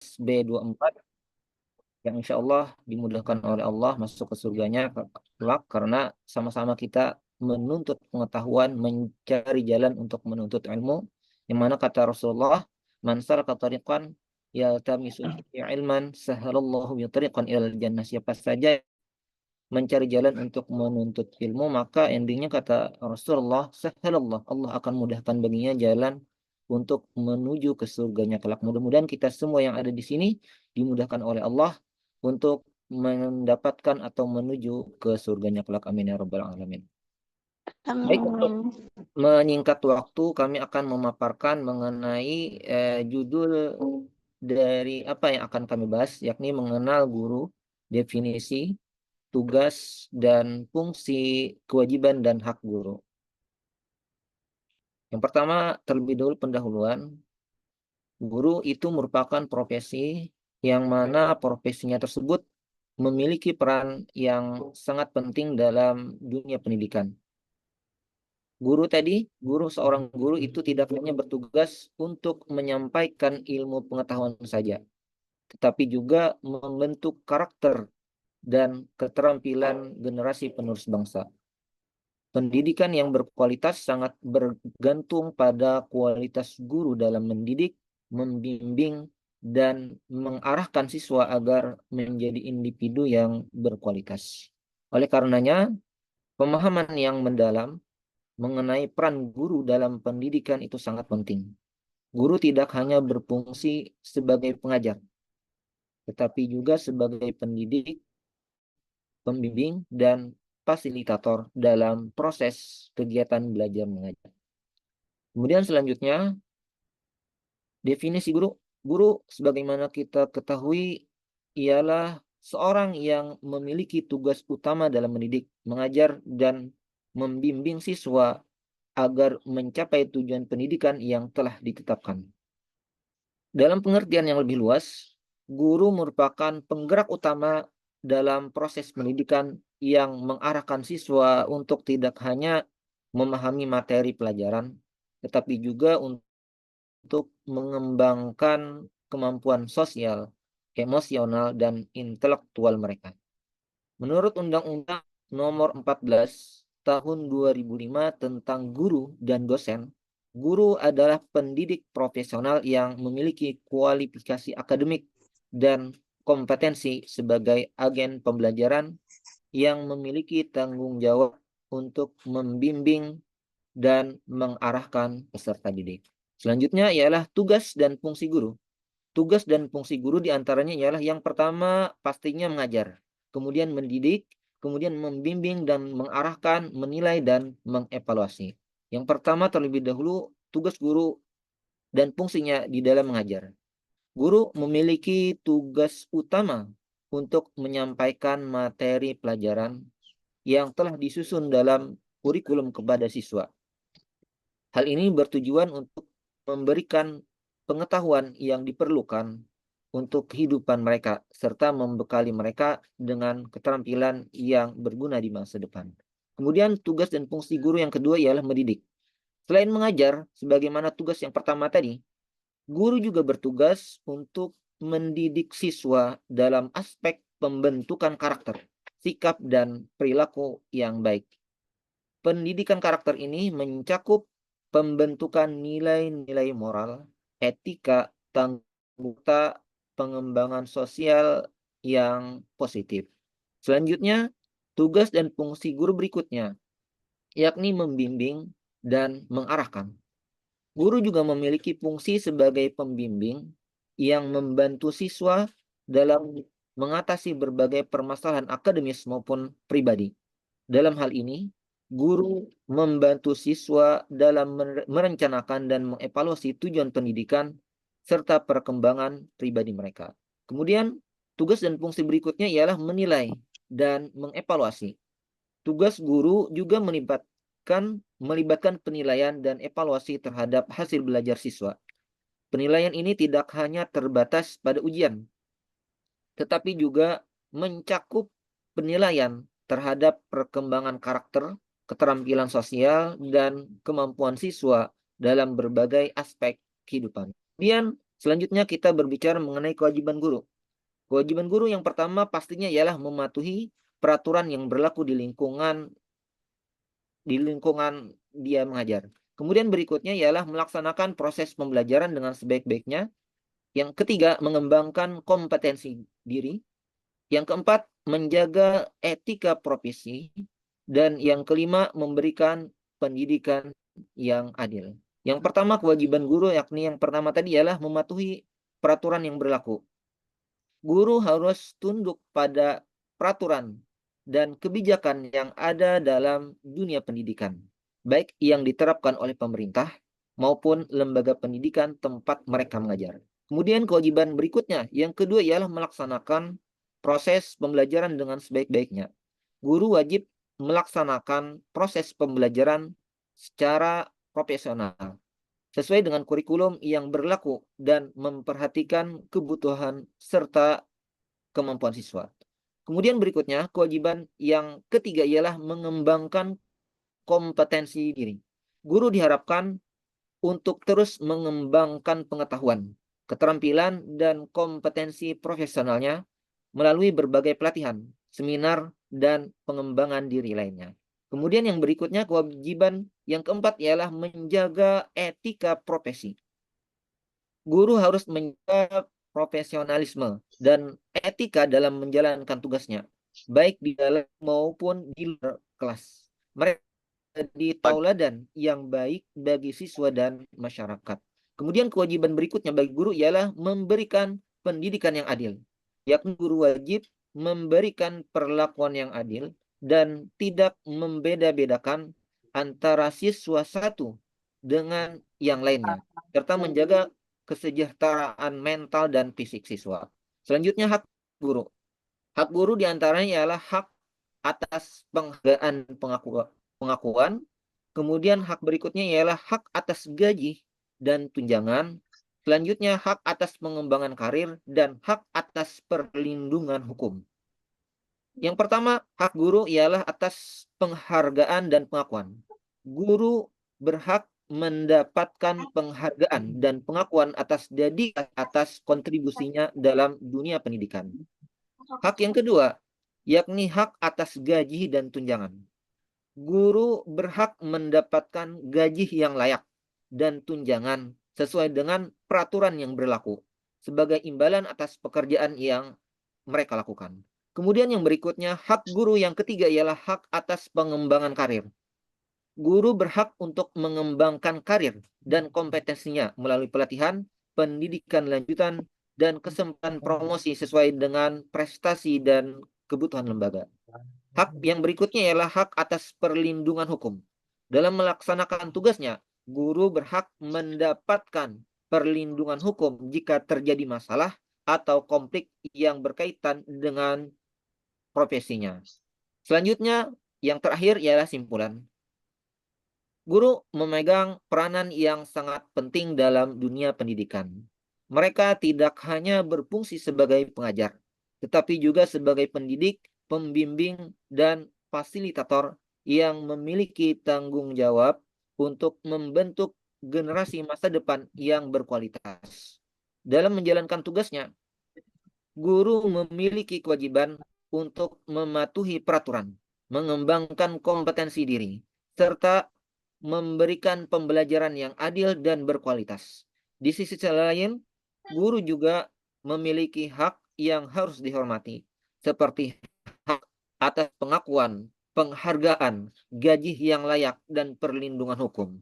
B24 yang insya Allah dimudahkan oleh Allah masuk ke surganya kelak karena sama-sama kita menuntut pengetahuan, mencari jalan untuk menuntut ilmu, yang mana kata Rasulullah, man salaka tariqan yaltamisu fihi ilman sahalallahu bihi tariqan ilal jannah. Siapa saja mencari jalan untuk menuntut ilmu, maka endingnya kata Rasulullah, sahalallah, Allah akan mudahkan baginya jalan untuk menuju ke surganya kelak. Mudah-mudahan kita semua yang ada di sini dimudahkan oleh Allah untuk mendapatkan atau menuju ke surganya kelak. Amin ya rabbal alamin. Baik, untuk Amin. menyingkat waktu, kami akan memaparkan mengenai judul dari apa yang akan kami bahas, yakni mengenal guru, definisi, tugas dan fungsi, kewajiban dan hak guru. Yang pertama, terlebih dahulu pendahuluan. Guru itu merupakan profesi yang mana profesinya tersebut memiliki peran yang sangat penting dalam dunia pendidikan. Seorang guru itu tidak hanya bertugas untuk menyampaikan ilmu pengetahuan saja, tetapi juga membentuk karakter dan keterampilan generasi penerus bangsa. Pendidikan yang berkualitas sangat bergantung pada kualitas guru dalam mendidik, membimbing, dan mengarahkan siswa agar menjadi individu yang berkualitas. Oleh karenanya, pemahaman yang mendalam mengenai peran guru dalam pendidikan itu sangat penting. Guru tidak hanya berfungsi sebagai pengajar, tetapi juga sebagai pendidik, pembimbing, dan fasilitator dalam proses kegiatan belajar mengajar. Kemudian selanjutnya, definisi guru. Guru sebagaimana kita ketahui ialah seorang yang memiliki tugas utama dalam mendidik, mengajar, dan membimbing siswa agar mencapai tujuan pendidikan yang telah ditetapkan. Dalam pengertian yang lebih luas, guru merupakan penggerak utama dalam proses pendidikan yang mengarahkan siswa untuk tidak hanya memahami materi pelajaran, tetapi juga untuk mengembangkan kemampuan sosial, emosional, dan intelektual mereka. Menurut Undang-Undang Nomor 14 Tahun 2005 tentang guru dan dosen, guru adalah pendidik profesional yang memiliki kualifikasi akademik dan kompetensi sebagai agen pembelajaran yang memiliki tanggung jawab untuk membimbing dan mengarahkan peserta didik. Selanjutnya ialah tugas dan fungsi guru. Tugas dan fungsi guru diantaranya ialah yang pertama pastinya mengajar, kemudian mendidik, kemudian membimbing dan mengarahkan, menilai dan mengevaluasi. Yang pertama terlebih dahulu tugas guru dan fungsinya di dalam mengajar. Guru memiliki tugas utama untuk menyampaikan materi pelajaran yang telah disusun dalam kurikulum kepada siswa. Hal ini bertujuan untuk memberikan pengetahuan yang diperlukan untuk kehidupan mereka, serta membekali mereka dengan keterampilan yang berguna di masa depan. Kemudian tugas dan fungsi guru yang kedua ialah mendidik. Selain mengajar, sebagaimana tugas yang pertama tadi, guru juga bertugas untuk mendidik siswa dalam aspek pembentukan karakter, sikap, dan perilaku yang baik. Pendidikan karakter ini mencakup pembentukan nilai-nilai moral, etika, tanggung jawab, pengembangan sosial yang positif. Selanjutnya, tugas dan fungsi guru berikutnya, yakni membimbing dan mengarahkan. Guru juga memiliki fungsi sebagai pembimbing yang membantu siswa dalam mengatasi berbagai permasalahan akademis maupun pribadi. Dalam hal ini, guru membantu siswa dalam merencanakan dan mengevaluasi tujuan pendidikan serta perkembangan pribadi mereka. Kemudian, tugas dan fungsi berikutnya ialah menilai dan mengevaluasi. Tugas guru juga melibatkan penilaian dan evaluasi terhadap hasil belajar siswa. Penilaian ini tidak hanya terbatas pada ujian, tetapi juga mencakup penilaian terhadap perkembangan karakter, keterampilan sosial, dan kemampuan siswa dalam berbagai aspek kehidupan. Kemudian Selanjutnya kita berbicara mengenai kewajiban guru. Kewajiban guru yang pertama pastinya ialah mematuhi peraturan yang berlaku di lingkungan dia mengajar. Kemudian berikutnya ialah melaksanakan proses pembelajaran dengan sebaik-baiknya. Yang ketiga, mengembangkan kompetensi diri. Yang keempat, menjaga etika profesi. Dan yang kelima, memberikan pendidikan yang adil. Yang pertama, kewajiban guru, yakni yang pertama tadi ialah mematuhi peraturan yang berlaku. Guru harus tunduk pada peraturan dan kebijakan yang ada dalam dunia pendidikan, baik yang diterapkan oleh pemerintah maupun lembaga pendidikan tempat mereka mengajar. Kemudian kewajiban berikutnya, yang kedua ialah melaksanakan proses pembelajaran dengan sebaik-baiknya. Guru wajib melaksanakan proses pembelajaran secara profesional, sesuai dengan kurikulum yang berlaku dan memperhatikan kebutuhan serta kemampuan siswa. Kemudian berikutnya, kewajiban yang ketiga ialah mengembangkan kompetensi diri. Guru diharapkan untuk terus mengembangkan pengetahuan, keterampilan, dan kompetensi profesionalnya melalui berbagai pelatihan, seminar, dan pengembangan diri lainnya. Kemudian yang berikutnya, kewajiban yang keempat ialah menjaga etika profesi. Guru harus menjaga profesionalisme dan etika dalam menjalankan tugasnya, baik di dalam maupun di luar kelas. Mereka di tauladan yang baik bagi siswa dan masyarakat. Kemudian kewajiban berikutnya bagi guru ialah memberikan pendidikan yang adil. Yakni guru wajib memberikan perlakuan yang adil dan tidak membeda-bedakan antara siswa satu dengan yang lainnya, serta menjaga kesejahteraan mental dan fisik siswa. Selanjutnya, hak guru. Hak guru diantaranya ialah hak atas penghargaan pengakuan. Kemudian hak berikutnya ialah hak atas gaji dan tunjangan. Selanjutnya hak atas pengembangan karir dan hak atas perlindungan hukum. Yang pertama, hak guru ialah atas penghargaan dan pengakuan. Guru berhak mendapatkan penghargaan dan pengakuan atas kontribusinya dalam dunia pendidikan. Hak yang kedua, yakni hak atas gaji dan tunjangan. Guru berhak mendapatkan gaji yang layak dan tunjangan sesuai dengan peraturan yang berlaku sebagai imbalan atas pekerjaan yang mereka lakukan. Kemudian yang berikutnya, hak guru yang ketiga ialah hak atas pengembangan karir. Guru berhak untuk mengembangkan karir dan kompetensinya melalui pelatihan, pendidikan lanjutan, dan kesempatan promosi sesuai dengan prestasi dan kebutuhan lembaga. Hak yang berikutnya ialah hak atas perlindungan hukum. Dalam melaksanakan tugasnya, guru berhak mendapatkan perlindungan hukum jika terjadi masalah atau konflik yang berkaitan dengan profesinya. Selanjutnya, yang terakhir ialah simpulan. Guru memegang peranan yang sangat penting dalam dunia pendidikan. Mereka tidak hanya berfungsi sebagai pengajar, tetapi juga sebagai pendidik, pembimbing, dan fasilitator yang memiliki tanggung jawab untuk membentuk generasi masa depan yang berkualitas. Dalam menjalankan tugasnya, guru memiliki kewajiban untuk mematuhi peraturan, mengembangkan kompetensi diri, serta memberikan pembelajaran yang adil dan berkualitas. Di sisi lain, guru juga memiliki hak yang harus dihormati, seperti hak atas pengakuan, penghargaan, gaji yang layak, dan perlindungan hukum.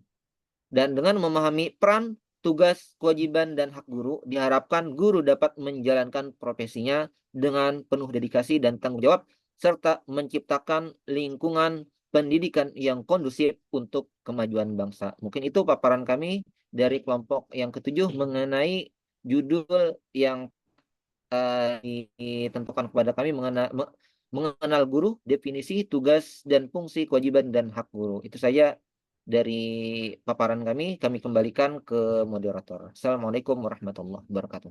Dan dengan memahami peran, tugas, kewajiban, dan hak guru, diharapkan guru dapat menjalankan profesinya dengan penuh dedikasi dan tanggung jawab, serta menciptakan lingkungan pendidikan yang kondusif untuk kemajuan bangsa. Mungkin itu paparan kami dari kelompok yang ketujuh mengenai judul yang ditentukan kepada kami mengenal guru, definisi, tugas, dan fungsi, kewajiban, dan hak guru. Itu saja dari paparan kami kembalikan ke moderator. Assalamualaikum warahmatullahi wabarakatuh.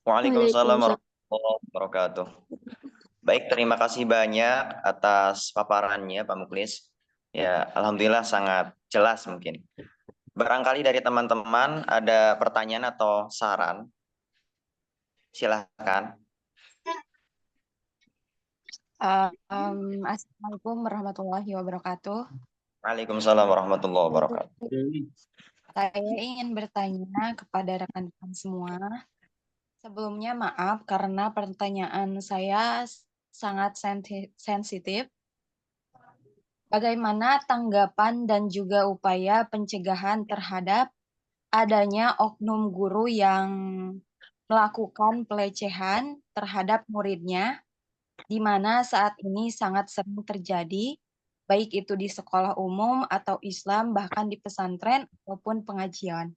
Waalaikumsalam warahmatullahi wabarakatuh. Baik, terima kasih banyak atas paparannya Pak Muklis. Ya, alhamdulillah sangat jelas mungkin. Barangkali dari teman-teman ada pertanyaan atau saran. Silahkan. Assalamualaikum warahmatullahi wabarakatuh. Waalaikumsalam warahmatullahi wabarakatuh. Saya ingin bertanya kepada rekan-rekan semua. Sebelumnya maaf karena pertanyaan saya sangat sensitif. Bagaimana tanggapan dan juga upaya pencegahan terhadap adanya oknum guru yang melakukan pelecehan terhadap muridnya, di mana saat ini sangat sering terjadi, baik itu di sekolah umum atau Islam, bahkan di pesantren ataupun pengajian.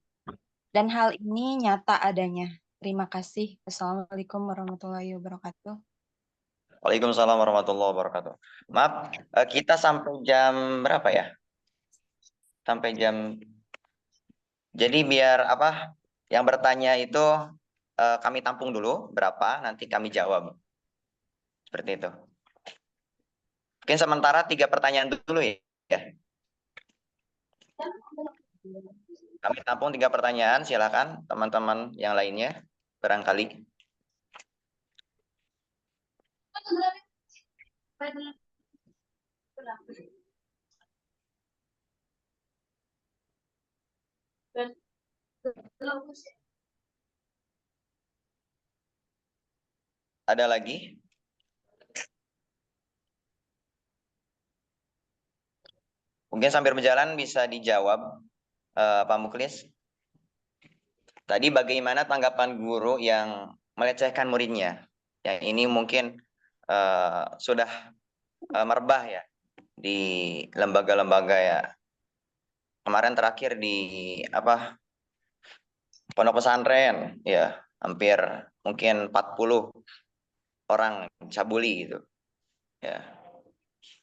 Dan hal ini nyata adanya. Terima kasih. Assalamualaikum warahmatullahi wabarakatuh. Waalaikumsalam warahmatullahi wabarakatuh. Maaf, kita sampai jam berapa ya? Sampai jam. Jadi biar apa? Yang bertanya itu kami tampung dulu berapa, nanti kami jawab. Seperti itu. Mungkin sementara 3 pertanyaan dulu ya. Kami tampung 3 pertanyaan, silakan teman-teman yang lainnya barangkali. Ada lagi? Mungkin sambil berjalan bisa dijawab, Pak Muklis. Tadi bagaimana tanggapan guru yang melecehkan muridnya? Yang ini mungkin sudah merebah ya di lembaga-lembaga ya. Kemarin terakhir di apa? Pondok pesantren ya, hampir mungkin 40 orang cabuli gitu. Ya.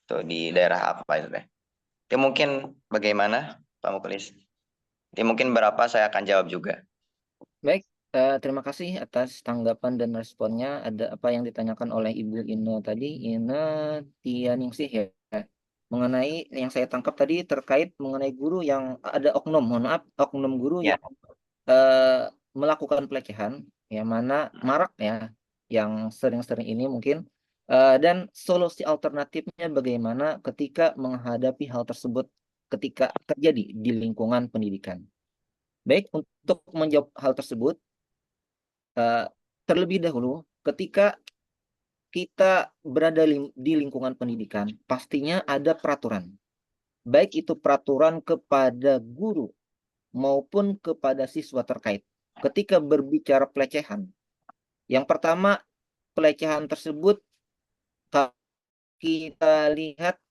Itu di daerah apa itu teh? Itu mungkin bagaimana Pak Muklis? Itu mungkin berapa saya akan jawab juga. Baik, terima kasih atas tanggapan dan responnya. Ada apa yang ditanyakan oleh Ibu Ine tadi, Ine Tianingsih ya, mengenai yang saya tangkap tadi terkait mengenai guru yang ada oknum, mohon maaf, oknum guru Ya. yang melakukan pelecehan, yang mana marak ya, yang sering-sering ini mungkin, dan solusi alternatifnya bagaimana ketika menghadapi hal tersebut ketika terjadi di lingkungan pendidikan. Baik, untuk menjawab hal tersebut, terlebih dahulu, ketika kita berada di lingkungan pendidikan, pastinya ada peraturan. Baik itu peraturan kepada guru maupun kepada siswa terkait. Ketika berbicara pelecehan, yang pertama, pelecehan tersebut kita lihat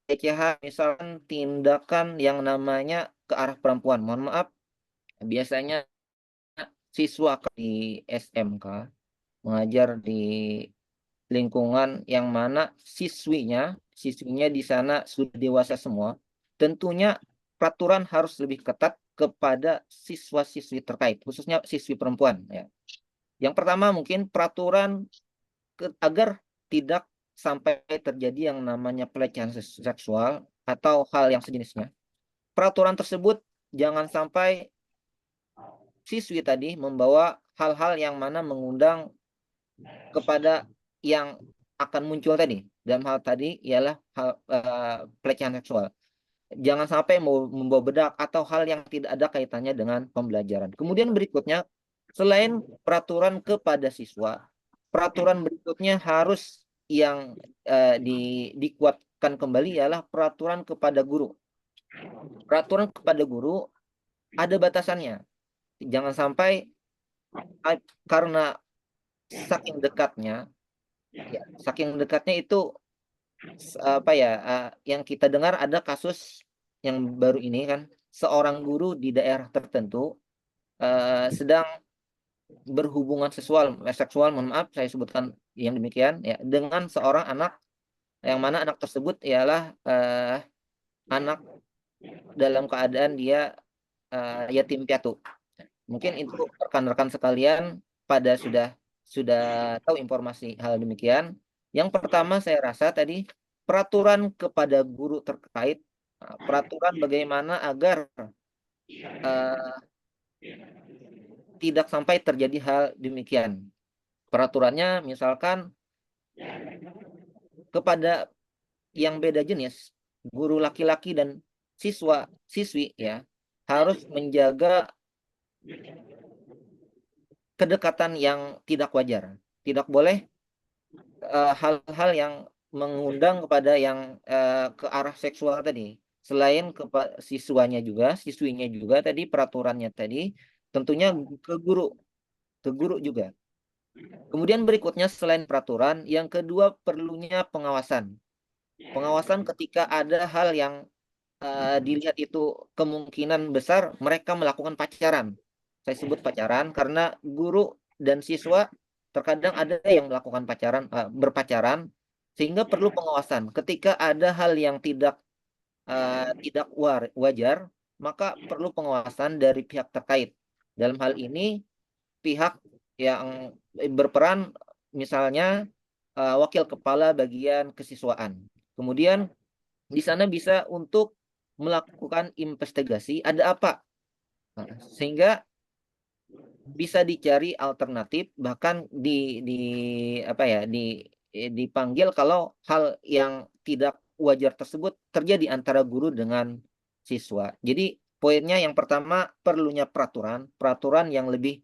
pelecehan misalkan tindakan yang namanya ke arah perempuan. Mohon maaf, biasanya siswa di SMK mengajar di lingkungan yang mana siswinya di sana sudah dewasa semua. Tentunya peraturan harus lebih ketat kepada siswa-siswi terkait, khususnya siswi perempuan ya. Yang pertama mungkin peraturan agar tidak sampai terjadi yang namanya pelecehan seksual atau hal yang sejenisnya. Peraturan tersebut jangan sampai siswi tadi membawa hal-hal yang mana mengundang kepada yang akan muncul tadi. Dalam hal tadi ialah hal pelecehan seksual. Jangan sampai membawa bedak atau hal yang tidak ada kaitannya dengan pembelajaran. Kemudian berikutnya, selain peraturan kepada siswa, peraturan berikutnya harus yang dikuatkan kembali ialah peraturan kepada guru. Peraturan kepada guru ada batasannya. Jangan sampai karena saking dekatnya itu apa ya, yang kita dengar ada kasus yang baru ini kan, seorang guru di daerah tertentu sedang berhubungan seksual, mohon maaf saya sebutkan yang demikian ya, dengan seorang anak yang mana anak tersebut ialah anak dalam keadaan dia yatim piatu. Mungkin itu rekan-rekan sekalian pada sudah tahu informasi hal demikian. Yang pertama saya rasa tadi peraturan kepada guru terkait, peraturan bagaimana agar eh, tidak sampai terjadi hal demikian. Peraturannya misalkan kepada yang beda jenis, guru laki-laki dan siswa siswi ya harus menjaga kedekatan yang tidak wajar. Tidak boleh hal-hal yang mengundang kepada yang ke arah seksual tadi. Selain ke siswinya juga tadi peraturannya tadi tentunya ke guru juga. Kemudian berikutnya selain peraturan, yang kedua perlunya pengawasan. Pengawasan ketika ada hal yang dilihat itu kemungkinan besar mereka melakukan pacaran. Saya sebut pacaran karena guru dan siswa terkadang ada yang melakukan berpacaran, sehingga perlu pengawasan. Ketika ada hal yang tidak wajar, maka perlu pengawasan dari pihak terkait. Dalam hal ini pihak yang berperan, misalnya wakil kepala bagian kesiswaan. Kemudian di sana bisa untuk melakukan investigasi ada apa. Nah, sehingga bisa dicari alternatif, bahkan di apa ya dipanggil kalau hal yang tidak wajar tersebut terjadi antara guru dengan siswa. Jadi poinnya yang pertama perlunya peraturan yang lebih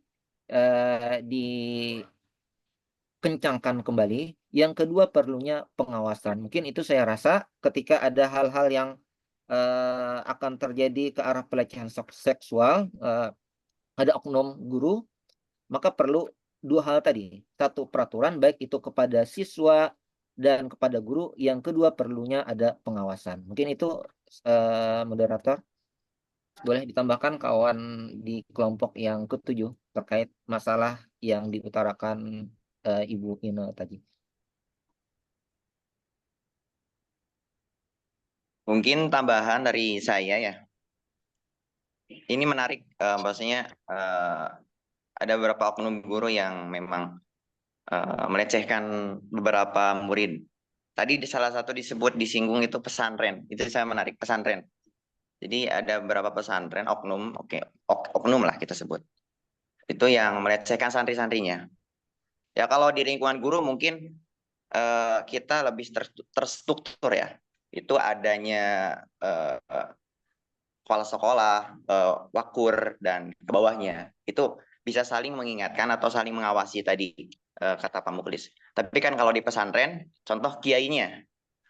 dikencangkan kembali. Yang kedua perlunya pengawasan. Mungkin itu saya rasa ketika ada hal-hal yang akan terjadi ke arah pelecehan seksual, ada oknum guru, maka perlu dua hal tadi. Satu, peraturan, baik itu kepada siswa dan kepada guru. Yang kedua, perlunya ada pengawasan. Mungkin itu, moderator. Boleh ditambahkan kawan di kelompok yang ketujuh terkait masalah yang diutarakan Ibu Ina tadi. Mungkin tambahan dari saya ya. Ini menarik, maksudnya ada beberapa oknum guru yang memang melecehkan beberapa murid. Tadi di salah satu disinggung itu pesantren. Itu saya menarik pesantren. Jadi ada beberapa pesantren oknum, oke, oknum lah kita sebut. Itu yang melecehkan santri-santrinya. Ya kalau di lingkungan guru mungkin kita lebih terstruktur ya. Itu adanya kepala sekolah, wakur dan ke bawahnya. Itu bisa saling mengingatkan atau saling mengawasi tadi kata Pak Muklis. Tapi kan kalau di pesantren, contoh kiainya,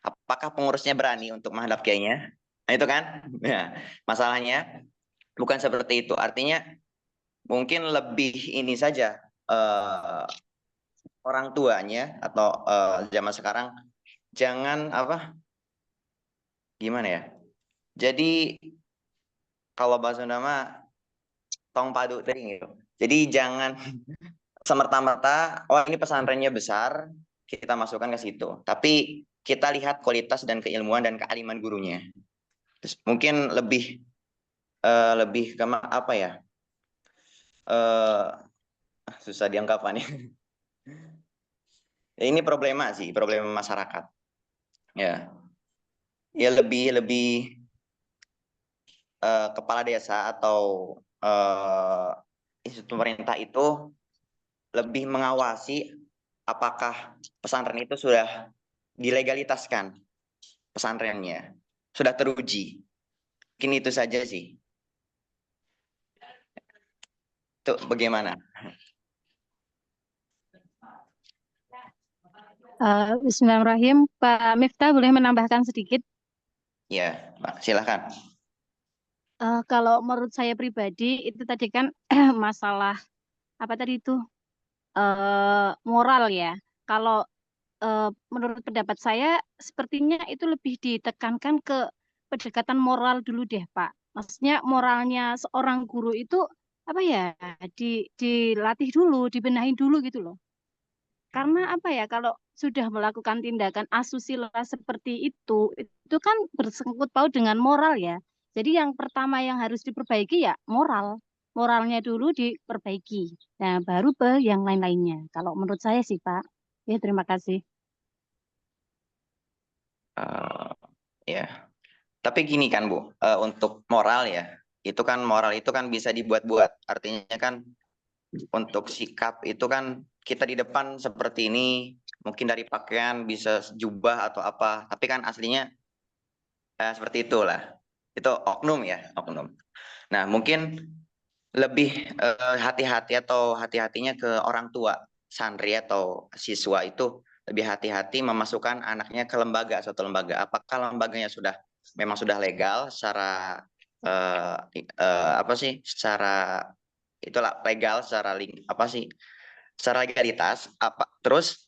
apakah pengurusnya berani untuk menghadap kiainya? Nah itu kan, nah, masalahnya bukan seperti itu. Artinya mungkin lebih ini saja orang tuanya atau zaman sekarang jangan apa, gimana ya? Jadi kalau bahasa Sunda mah tong padu tering gitu. Jadi jangan semerta-merta, oh ini pesantrennya besar, kita masukkan ke situ. Tapi kita lihat kualitas dan keilmuan dan kealiman gurunya. Terus mungkin lebih ke apa ya? Susah diungkapkan ya. Ini problema sih, problema masyarakat. Ya, ya lebih kepala desa atau institusi pemerintah itu lebih mengawasi apakah pesantren itu sudah dilegalitaskan pesantrennya, sudah teruji. Mungkin itu saja sih. Itu bagaimana? Bismillahirrahmanirrahim. Pak Miftah boleh menambahkan sedikit? Ya, Pak, silakan. Kalau menurut saya pribadi itu tadi kan masalah apa tadi itu moral ya. Kalau menurut pendapat saya sepertinya itu lebih ditekankan ke pendekatan moral dulu deh Pak. Maksudnya moralnya seorang guru itu apa ya dilatih dulu, dibenahi dulu gitu loh. Karena apa ya, kalau sudah melakukan tindakan asusila seperti itu kan bersangkut paut dengan moral ya. Jadi yang pertama yang harus diperbaiki ya moral. Moralnya dulu diperbaiki. Nah, baru ke yang lain-lainnya. Kalau menurut saya sih, Pak. Ya, terima kasih. Ya, tapi gini kan Bu, untuk moral ya, Itu kan moral itu kan bisa dibuat-buat. Artinya kan untuk sikap itu kan kita di depan seperti ini, mungkin dari pakaian bisa jubah atau apa, tapi kan aslinya seperti itulah. Itu oknum ya, oknum. Nah, mungkin lebih hati-hati atau hati-hatinya ke orang tua santri atau siswa itu lebih hati-hati memasukkan anaknya ke lembaga, suatu lembaga. Apakah lembaganya memang sudah legal secara apa sih? Secara itulah legal secara apa sih? Secara legalitas apa terus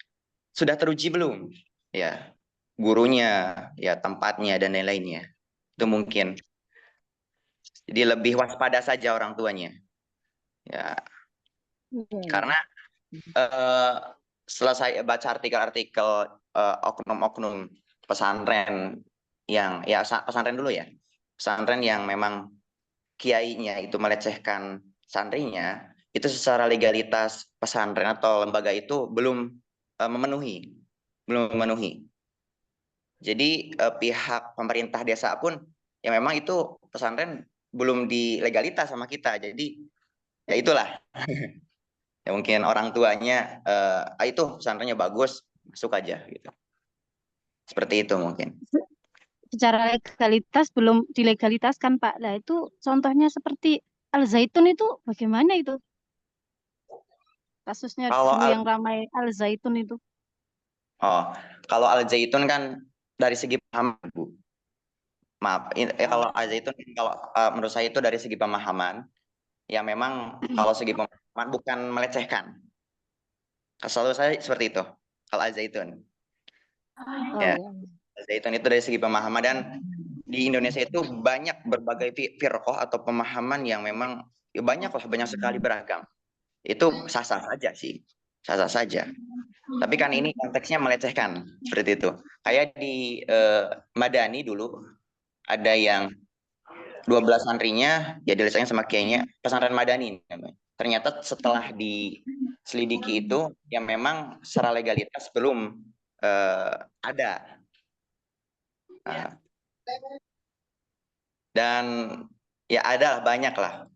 sudah teruji belum? Ya, gurunya, ya tempatnya dan lain-lainnya. Itu mungkin. Jadi lebih waspada saja orang tuanya. Ya, karena eh, selesai baca artikel-artikel oknum-oknum pesantren yang ya pesantren dulu ya. Pesantren yang memang kiainya itu melecehkan santrinya, itu secara legalitas pesantren atau lembaga itu belum memenuhi, belum memenuhi. Jadi pihak pemerintah desa pun ya memang itu pesantren belum dilegalitas sama kita. Jadi ya itulah. Ya mungkin orang tuanya itu pesantrennya bagus, masuk aja gitu. Seperti itu mungkin. Secara legalitas belum dilegalitaskan, Pak. Nah, itu contohnya seperti Al Zaitun itu bagaimana itu? Kasusnya Kalau dulu yang ramai Al Zaitun itu. kalau Al Zaitun kan dari segi pemahaman, Bu. Maaf, kalau Al Zaitun kalau menurut saya itu dari segi pemahaman, ya memang kalau segi pemahaman bukan melecehkan. Selalu saya seperti itu. Kalau Al Zaitun. Oh Ya, ya. Al Zaitun itu dari segi pemahaman dan di Indonesia itu banyak berbagai firqah atau pemahaman yang memang ya banyak sekali beragam. Itu sah-sah saja sih. Sah-sah saja. Tapi kan ini konteksnya melecehkan seperti itu. Kayak di Madani dulu ada yang 12 santrinya ya dilecehkan sama kiainya pesantren Madani namanya. Ternyata setelah diselidiki itu yang memang secara legalitas belum ada. Nah, dan ya ada banyak lah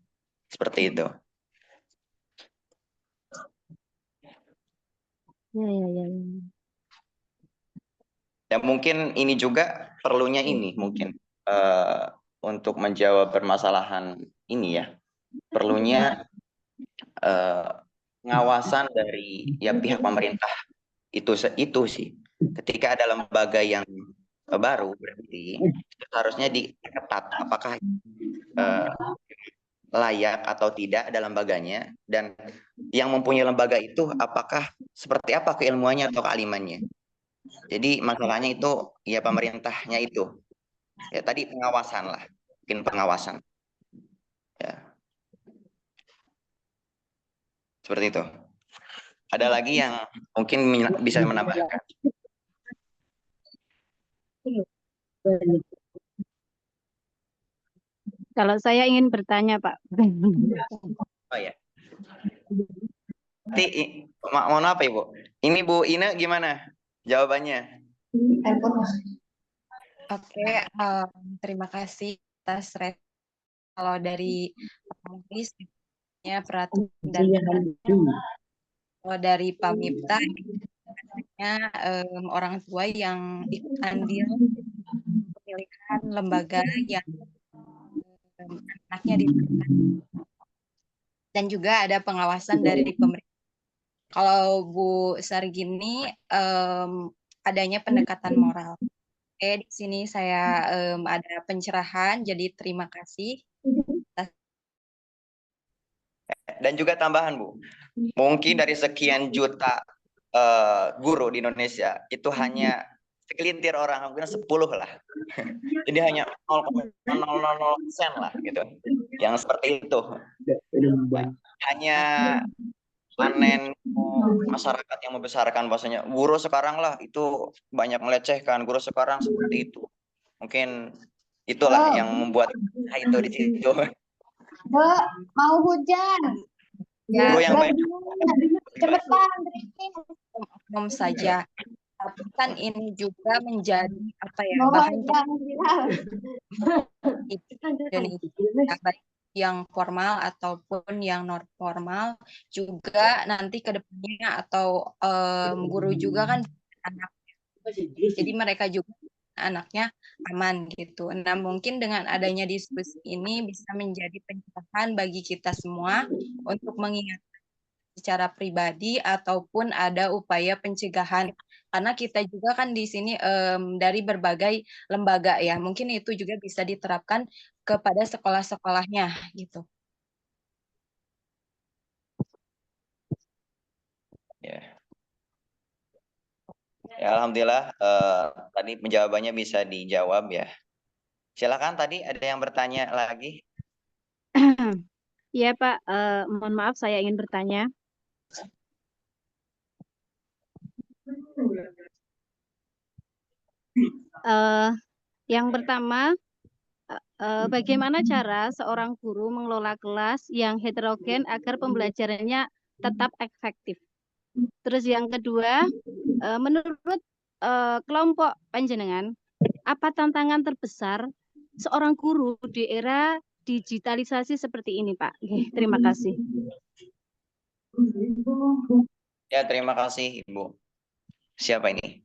seperti itu. Ya. Dan mungkin ini juga perlunya ini mungkin untuk menjawab permasalahan ini ya perlunya pengawasan dari ya pihak pemerintah itu sih. Ketika ada lembaga yang baru berarti harusnya diketat apakah layak atau tidak ada lembaganya dan yang mempunyai lembaga itu apakah seperti apa keilmuannya atau kealimannya. Jadi masalahnya itu ya pemerintahnya itu ya tadi pengawasan lah, mungkin pengawasan ya seperti itu. Ada lagi yang mungkin bisa menambahkan? Kalau saya ingin bertanya, Pak. Oh ya. Nanti mohon apa Ibu? Ini Bu Ina gimana jawabannya? Oke, terima kasih atas kalau dari Pak ya perhatian dan kalau dari Pak Miftah orang tua yang ikut andil pemilihan lembaga yang anaknya di dan juga ada pengawasan dari pemerintah. Kalau Bu Sargini adanya pendekatan moral. Oke, di sini saya ada pencerahan, jadi terima kasih. Dan juga tambahan Bu, mungkin dari sekian juta guru di Indonesia itu hanya segelintir orang, mungkin 10 lah. Jadi hanya 0,000% lah gitu. Yang seperti itu. Nah, hanya panen masyarakat yang membesarkan bahwasanya guru sekarang lah itu banyak melecehkan, guru sekarang seperti itu. Mungkin itulah yang membuat itu di situ. Mau hujan. Guru yang baik. Cepetan. Umum saja. Tapi kan ini juga menjadi apa ya bahan Indonesia, baik yang formal ataupun yang non formal, juga nanti ke depannya atau guru juga kan anak, jadi mereka juga anaknya aman gitu. Nah, mungkin dengan adanya diskusi ini bisa menjadi pencerahan bagi kita semua untuk mengingat secara pribadi ataupun ada upaya pencegahan, karena kita juga kan di sini dari berbagai lembaga ya, mungkin itu juga bisa diterapkan kepada sekolah-sekolahnya gitu. Ya. Ya, alhamdulillah tadi penjawabannya bisa dijawab ya. Silakan, tadi ada yang bertanya lagi. Iya Pak, mohon maaf saya ingin bertanya. Eh, yang pertama, bagaimana cara seorang guru mengelola kelas yang heterogen agar pembelajarannya tetap efektif? Terus yang kedua, menurut kelompok panjenengan, apa tantangan terbesar seorang guru di era digitalisasi seperti ini, Pak? Oke, terima kasih. Ya, terima kasih Ibu. Siapa ini?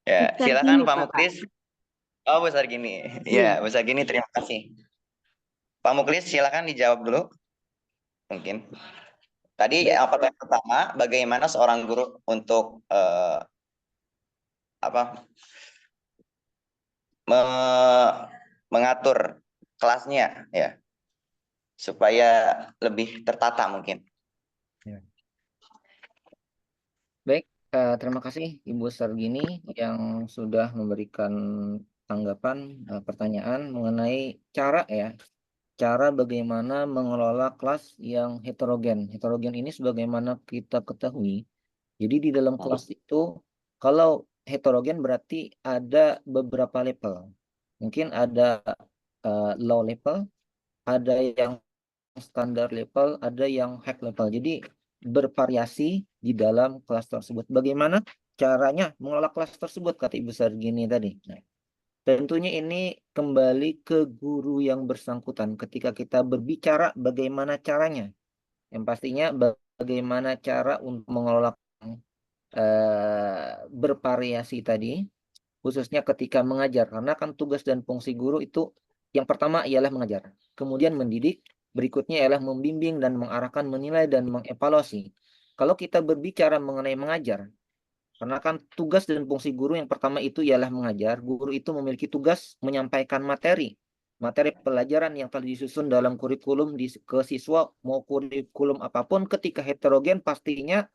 Ya, Besar silakan gini, Pak Pak. Muklis. Oh, besar gini. Ya, besar gini, terima kasih. Pak Muklis, silakan dijawab dulu. Mungkin. Tadi yang pertama, bagaimana seorang guru untuk mengatur kelasnya ya, supaya lebih tertata mungkin. Baik, terima kasih Ibu Sargini yang sudah memberikan tanggapan pertanyaan mengenai cara bagaimana mengelola kelas yang heterogen. Heterogen ini sebagaimana kita ketahui, jadi di dalam kelas itu kalau heterogen berarti ada beberapa level. Mungkin ada low level, ada yang standar level, ada yang high level. Jadi bervariasi di dalam kelas tersebut. Bagaimana caranya mengelola kelas tersebut, kata Ibu Sargini tadi. Nah, tentunya ini kembali ke guru yang bersangkutan ketika kita berbicara bagaimana caranya. Yang pastinya bagaimana cara untuk mengelola bervariasi tadi, khususnya ketika mengajar. Karena kan tugas dan fungsi guru itu yang pertama ialah mengajar, kemudian mendidik, berikutnya ialah membimbing dan mengarahkan, menilai dan mengevaluasi. Kalau kita berbicara mengenai mengajar, karena kan tugas dan fungsi guru yang pertama itu ialah mengajar, guru itu memiliki tugas menyampaikan materi pelajaran yang telah disusun dalam kurikulum ke siswa, mau kurikulum apapun. Ketika heterogen pastinya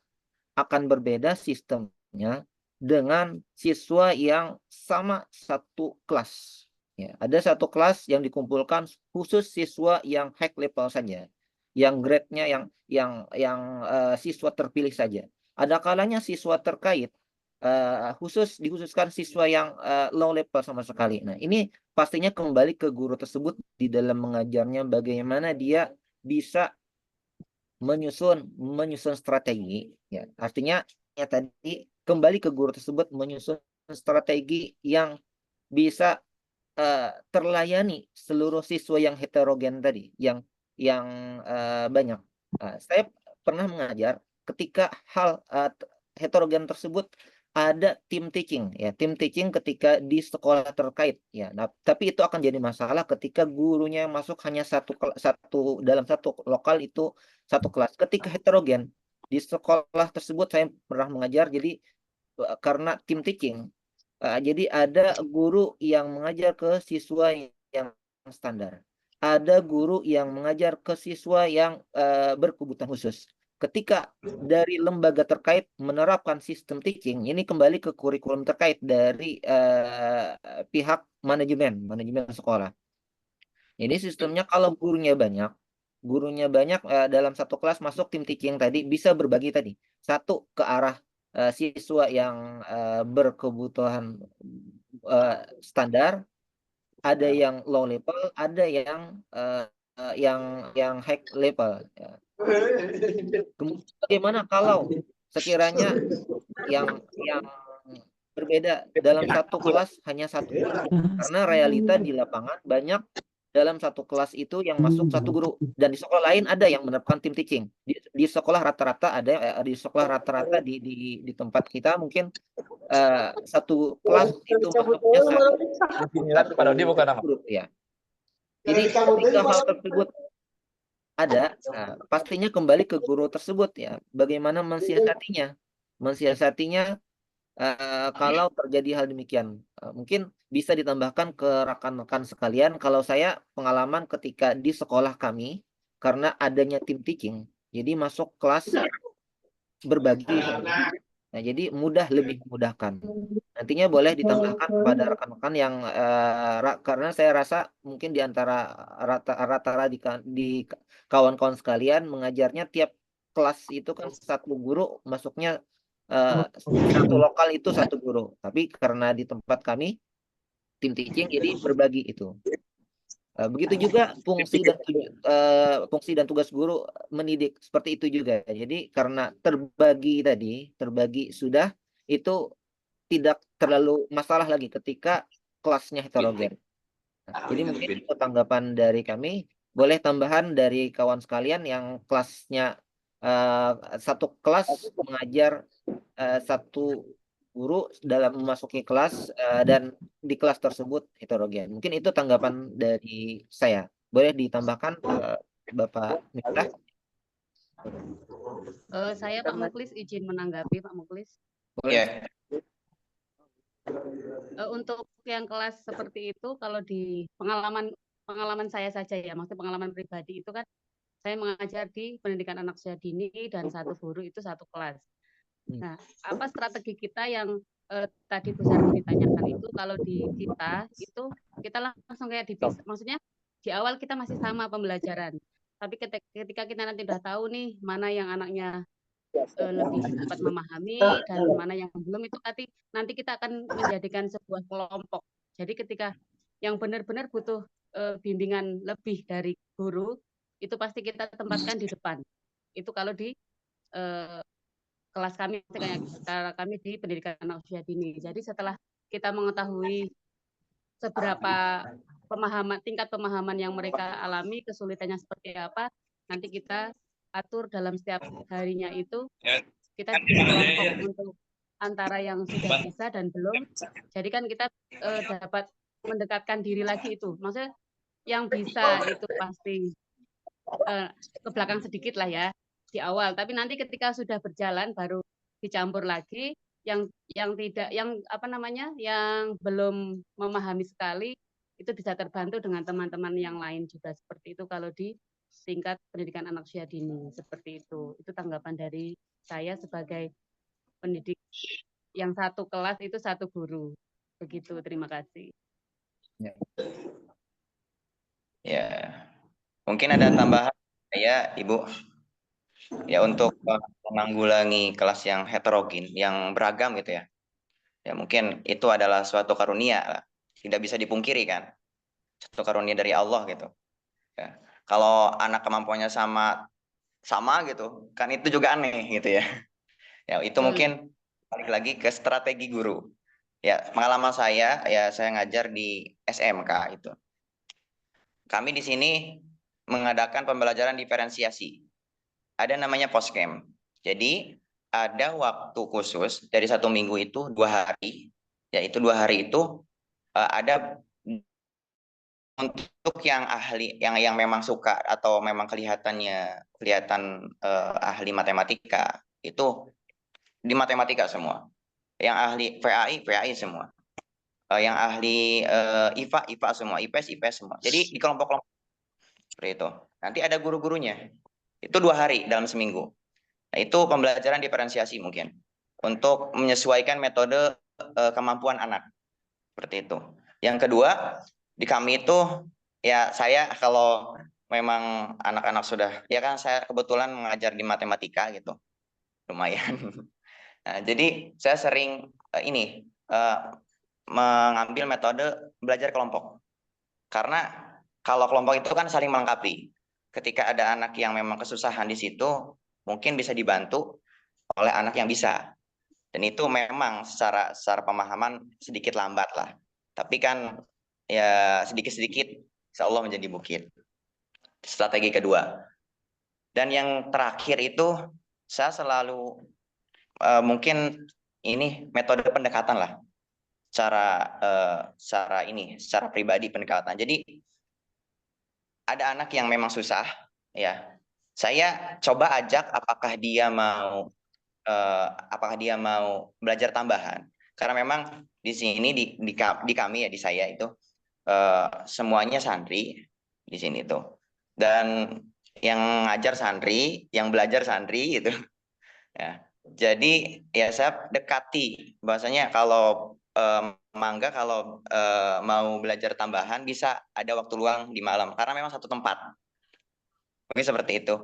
akan berbeda sistemnya dengan siswa yang sama satu kelas. Ya, ada satu kelas yang dikumpulkan khusus siswa yang high level saja, yang grade-nya yang siswa terpilih saja. Ada kalanya siswa terkait dikhususkan siswa yang low level sama sekali. Nah, ini pastinya kembali ke guru tersebut di dalam mengajarnya, bagaimana dia bisa menyusun strategi, ya artinya ya tadi kembali ke guru tersebut menyusun strategi yang bisa terlayani seluruh siswa yang heterogen tadi, yang banyak. Saya pernah mengajar ketika hal heterogen tersebut ada tim teaching, ya tim teaching ketika di sekolah terkait, ya. Nah, tapi itu akan jadi masalah ketika gurunya yang masuk hanya dalam satu lokal itu satu kelas. Ketika heterogen di sekolah tersebut saya pernah mengajar, jadi karena tim teaching, jadi ada guru yang mengajar ke siswa yang standar, ada guru yang mengajar ke siswa yang berkebutuhan khusus. Ketika dari lembaga terkait menerapkan sistem teaching, ini kembali ke kurikulum terkait dari pihak manajemen sekolah. Ini sistemnya kalau gurunya banyak dalam satu kelas masuk tim teaching tadi bisa berbagi tadi. Satu ke arah siswa yang berkebutuhan standar, ada yang low level, ada yang high level. Ya. Kemudian bagaimana kalau sekiranya yang berbeda. Dalam satu kelas hanya satu guru. Karena realita di lapangan banyak dalam satu kelas itu yang masuk satu guru. Dan di sekolah lain ada yang menerapkan tim teaching. Di sekolah rata-rata ada, di sekolah rata-rata di tempat kita mungkin satu kelas itu masuknya satu guru ya. Jadi ketika hal tersebut ada, pastinya kembali ke guru tersebut ya. Bagaimana mensiasatinya? Mensiasatinya kalau terjadi hal demikian, mungkin bisa ditambahkan ke rekan-rekan sekalian. Kalau saya pengalaman ketika di sekolah kami, karena adanya tim teaching, jadi masuk kelas berbagi saja. Nah, jadi lebih memudahkan. Nantinya boleh ditambahkan kepada rekan-rekan yang karena saya rasa mungkin di antara rata-rata di kawan-kawan sekalian mengajarnya tiap kelas itu kan satu guru masuknya satu lokal itu satu guru. Tapi karena di tempat kami tim teaching jadi berbagi itu. Begitu juga fungsi dan tugas guru mendidik seperti itu juga. Jadi karena terbagi sudah itu tidak terlalu masalah lagi ketika kelasnya heterogen. Jadi mungkin itu tanggapan dari kami. Boleh tambahan dari kawan sekalian yang kelasnya satu kelas mengajar satu guru dalam memasuki kelas dan di kelas tersebut heterogen. Mungkin itu tanggapan dari saya. Boleh ditambahkan Bapak Miftah? Saya Pak Muklis izin menanggapi Pak Muklis. Iya. Untuk yang kelas seperti itu, kalau di pengalaman saya saja ya, maksudnya pengalaman pribadi itu kan saya mengajar di pendidikan anak usia dini dan satu guru itu satu kelas. Nah, apa strategi kita yang tadi Bu Sarmi ditanyakan itu, kalau di kita langsung kayak dipisah, maksudnya di awal kita masih sama pembelajaran, tapi ketika kita nanti udah tahu nih mana yang anaknya lebih cepat memahami dan mana yang belum, itu nanti kita akan menjadikan sebuah kelompok. Jadi ketika yang benar-benar butuh bimbingan lebih dari guru, itu pasti kita tempatkan di depan. Itu kalau di kelas kami, karena kami di pendidikan anak usia dini. Jadi setelah kita mengetahui seberapa tingkat pemahaman yang mereka alami, kesulitannya seperti apa, nanti kita atur dalam setiap harinya itu, kita bikin kelompok untuk antara yang sudah bisa dan belum. Jadi kan kita dapat mendekatkan diri lagi itu. Maksudnya yang bisa itu pasti ke belakang sedikit lah ya di awal, tapi nanti ketika sudah berjalan baru dicampur lagi yang belum memahami sekali, itu bisa terbantu dengan teman-teman yang lain juga seperti itu kalau di tingkat pendidikan anak usia dini seperti itu. Itu tanggapan dari saya sebagai pendidik yang satu kelas itu satu guru. Begitu, terima kasih. Ya. Mungkin ada tambahan ya, Ibu. Ya, untuk menanggulangi kelas yang heterogen, yang beragam gitu ya. Ya, mungkin itu adalah suatu karunia lah. Tidak bisa dipungkiri kan. Suatu karunia dari Allah gitu. Ya. Kalau anak kemampuannya sama gitu, kan itu juga aneh gitu ya. Ya, itu mungkin balik lagi ke strategi guru. Ya, pengalaman saya, ya saya ngajar di SMK itu. Kami di sini mengadakan pembelajaran diferensiasi. Ada namanya postcamp. Jadi ada waktu khusus dari 1 minggu itu 2 hari, yaitu 2 hari itu ada untuk yang ahli, yang memang suka atau memang kelihatan ahli matematika, itu di matematika semua. Yang ahli VAI semua. Yang ahli IPA semua, IPS semua. Jadi di kelompok-kelompok seperti itu. Nanti ada guru-gurunya. Itu 2 hari dalam seminggu. Nah, itu pembelajaran diferensiasi mungkin untuk menyesuaikan metode kemampuan anak. Seperti itu. Yang kedua, di kami itu ya saya kalau memang anak-anak sudah, ya kan saya kebetulan mengajar di matematika gitu. Lumayan. Nah, jadi saya sering mengambil metode belajar kelompok. Karena kalau kelompok itu kan saling melengkapi. Ketika ada anak yang memang kesusahan di situ, mungkin bisa dibantu oleh anak yang bisa. Dan itu memang secara pemahaman sedikit lambat lah. Tapi kan ya sedikit-sedikit insya Allah menjadi bukit. Strategi kedua. Dan yang terakhir itu saya selalu mungkin ini metode pendekatan lah. Secara pribadi pendekatan. Jadi ada anak yang memang susah ya. Saya coba ajak apakah dia mau belajar tambahan. Karena memang di sini di kami ya, di saya itu semuanya santri di sini tuh. Dan yang ngajar santri, yang belajar santri gitu. Ya. Jadi ya saya dekati bahwasanya kalau Mangga kalau mau belajar tambahan bisa ada waktu luang di malam karena memang satu tempat. Mungkin seperti itu.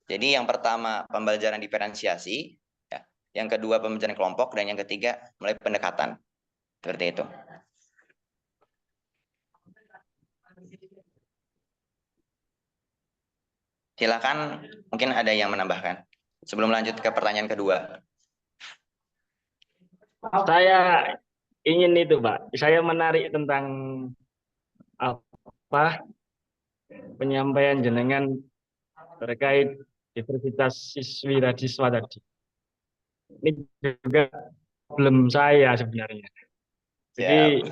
Jadi yang pertama pembelajaran diferensiasi, ya. Yang kedua pembelajaran kelompok, dan yang ketiga mulai pendekatan. Seperti itu. Silakan, mungkin ada yang menambahkan sebelum lanjut ke pertanyaan kedua. Saya ingin itu, Pak. Saya menarik tentang apa penyampaian jenengan terkait diversitas siswi dan siswa tadi. Ini juga problem saya sebenarnya. Jadi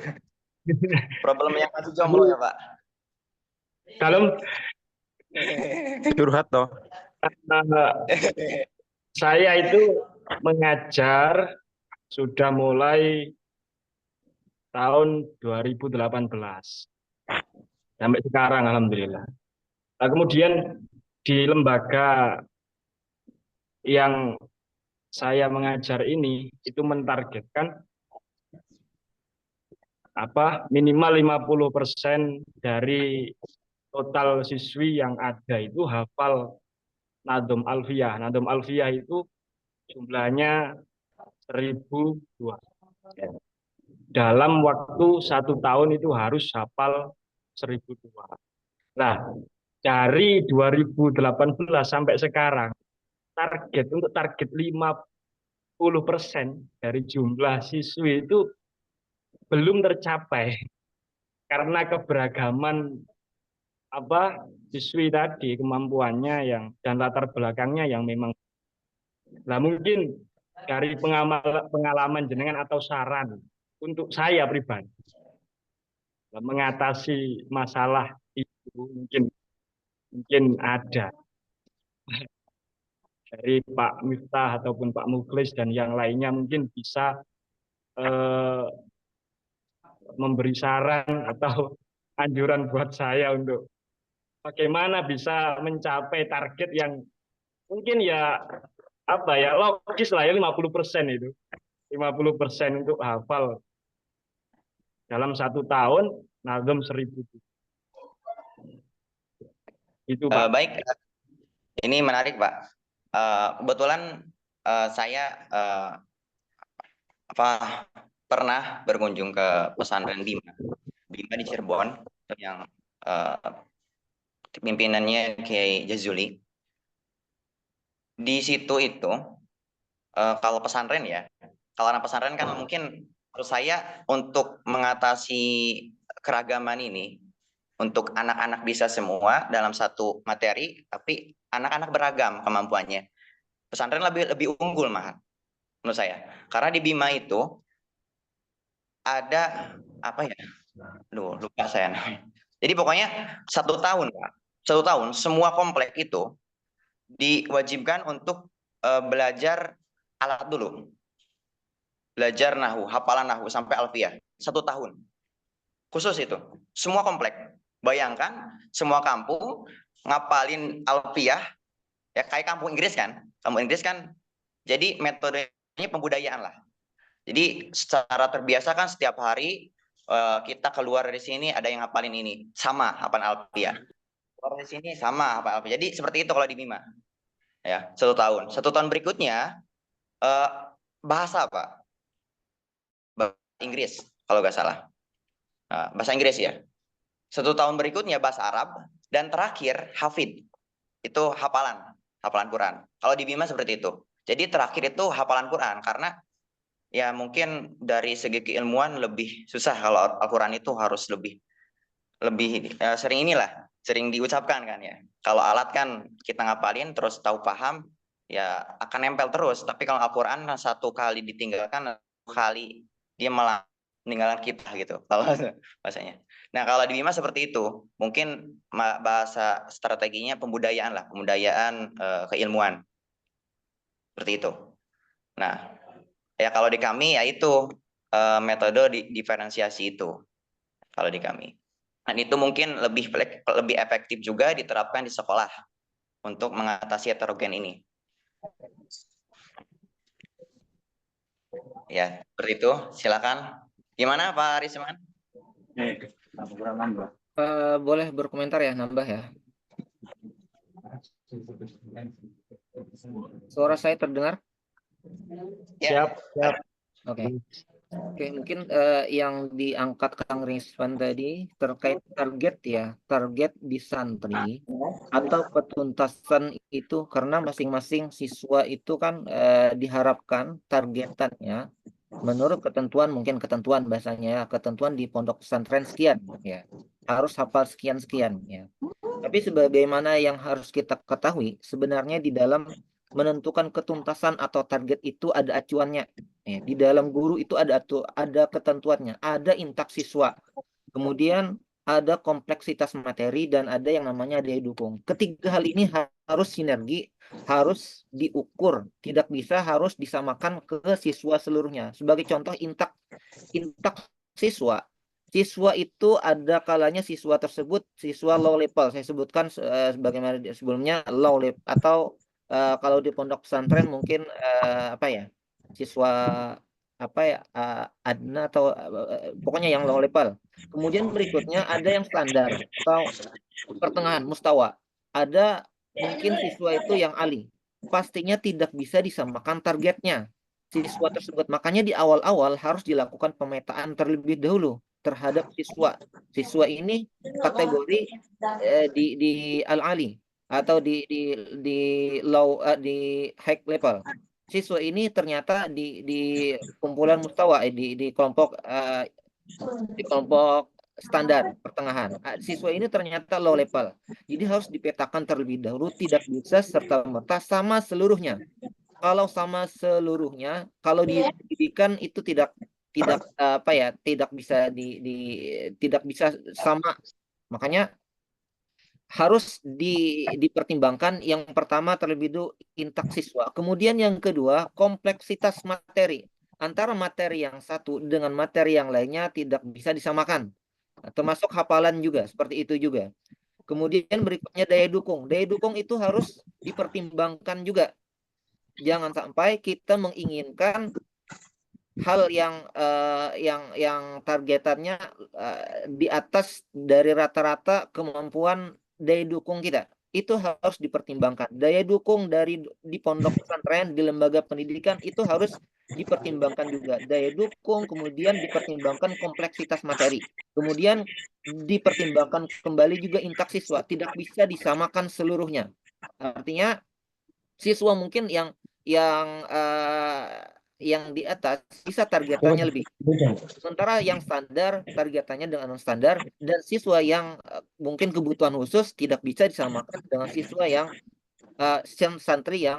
problem yang masih jomblo ya, Pak. Kalau curhat toh. Saya itu mengajar sudah mulai tahun 2018 sampai sekarang, alhamdulillah. Nah, kemudian di lembaga yang saya mengajar ini itu mentargetkan minimal 50% dari total siswi yang ada itu hafal Nadom Alfiyah. Nadom Alfiyah itu jumlahnya 1.002. Dalam waktu 1 tahun itu harus hafal 1.002. Nah, dari 2018 sampai sekarang, target 50% dari jumlah siswi itu belum tercapai karena keberagaman siswi tadi, kemampuannya dan latar belakangnya yang memang. Nah, mungkin dari pengalaman jenengan atau saran untuk saya pribadi mengatasi masalah itu mungkin ada dari Pak Miftah ataupun Pak Mukhlis dan yang lainnya mungkin bisa memberi saran atau anjuran buat saya untuk bagaimana bisa mencapai target yang mungkin logis lah ya 50% itu. 50% untuk hafal dalam 1 tahun Nadom 1.000. Itu, Pak. Baik, ini menarik, Pak. Kebetulan saya pernah berkunjung ke pesantren Bima di Cirebon yang pimpinannya Kiai Jazuli. Di situ itu kalau pesantren ya, kalau anak pesantren kan mungkin menurut saya untuk mengatasi keragaman ini, untuk anak-anak bisa semua dalam satu materi, tapi anak-anak beragam kemampuannya. Pesantren lebih unggul menurut saya. Karena di Bima itu ada lupa saya. Jadi pokoknya 1 tahun, Pak. 1 tahun semua komplek itu diwajibkan untuk belajar alat dulu. Belajar nahu, hafalan nahu sampai alfiyah. 1 tahun. Khusus itu. Semua komplek. Bayangkan semua kampung ngapalin alfiyah, ya kayak kampung Inggris kan. Kampung Inggris kan jadi metodenya pembudayaan lah. Jadi secara terbiasa kan setiap hari kita keluar dari sini ada yang ngapalin ini. Sama hafalan alfiyah. Keluar dari sini sama hafal alfiyah. Jadi seperti itu kalau di Bima. Ya, 1 tahun. 1 tahun berikutnya bahasa, Pak. Bahasa Inggris kalau nggak salah. Bahasa Inggris ya. 1 tahun berikutnya bahasa Arab, dan terakhir hafid. Itu hafalan Quran. Kalau di Bima seperti itu. Jadi terakhir itu hafalan Quran, karena ya mungkin dari segi keilmuan lebih susah. Kalau Al-Quran itu harus lebih sering diucapkan kan ya. Kalau alat kan kita ngapalin terus tahu paham ya akan nempel terus. Tapi kalau Al-Quran satu kali ditinggalkan, satu kali dia malah meninggalkan kita gitu. Kalau bahasanya. Nah kalau di Bima seperti itu, mungkin bahasa strateginya pembudayaan lah, pembudayaan keilmuan seperti itu. Nah ya kalau di kami ya itu metode diferensiasi itu kalau di kami. Dan itu mungkin lebih efektif juga diterapkan di sekolah untuk mengatasi heterogen ini. Ya, seperti itu. Silakan. Gimana Pak Risman? Boleh berkomentar ya, nambah ya. Suara saya terdengar? Ya. Siap. Oke. Oke, mungkin yang diangkat Kang Rizwan tadi terkait target ya, target di santri atau petuntasan itu karena masing-masing siswa itu kan diharapkan targetannya menurut ketentuan, mungkin ketentuan bahasanya ya, ketentuan di pondok pesantren sekian ya, harus hafal sekian ya. Tapi sebagaimana yang harus kita ketahui sebenarnya di dalam menentukan ketuntasan atau target itu ada acuannya. Ya, di dalam guru itu ada ketentuannya, ada intak siswa, kemudian ada kompleksitas materi dan ada yang namanya daya dukung. Ketiga hal ini harus sinergi, harus diukur, tidak bisa harus disamakan ke siswa seluruhnya. Sebagai contoh intak siswa. Siswa itu ada kalanya siswa tersebut siswa low level. Saya sebutkan sebagaimana sebelumnya low level atau kalau di pondok pesantren mungkin apa ya? Siswa apa ya adna atau pokoknya yang low level. Kemudian berikutnya ada yang standar atau pertengahan mustawa. Ada mungkin siswa itu yang ali. Pastinya tidak bisa disamakan targetnya siswa tersebut. Makanya di awal-awal harus dilakukan pemetaan terlebih dahulu terhadap siswa. Siswa ini kategori di al-ali atau di low di high level. Siswa ini ternyata di kumpulan mustawa di kelompok standar pertengahan. Siswa ini ternyata low level. Jadi harus dipetakan terlebih dahulu, tidak bisa serta-merta sama seluruhnya. Kalau sama seluruhnya, kalau di pendidikan itu tidak apa ya, tidak bisa tidak bisa sama. Makanya harus dipertimbangkan yang pertama terlebih dahulu intak siswa. Kemudian yang kedua, kompleksitas materi. Antara materi yang satu dengan materi yang lainnya tidak bisa disamakan. Termasuk hafalan juga, seperti itu juga. Kemudian berikutnya daya dukung. Daya dukung itu harus dipertimbangkan juga. Jangan sampai kita menginginkan hal yang targetannya di atas dari rata-rata kemampuan daya dukung kita. Itu harus dipertimbangkan. Daya dukung di pondok pesantren, di lembaga pendidikan itu harus dipertimbangkan juga. Daya dukung, kemudian dipertimbangkan kompleksitas materi. Kemudian dipertimbangkan kembali juga intak siswa. Tidak bisa disamakan seluruhnya. Artinya siswa mungkin yang di atas bisa targetannya lebih. Sementara yang standar targetannya dengan non standar dan siswa yang mungkin kebutuhan khusus tidak bisa disamakan dengan siswa yang santri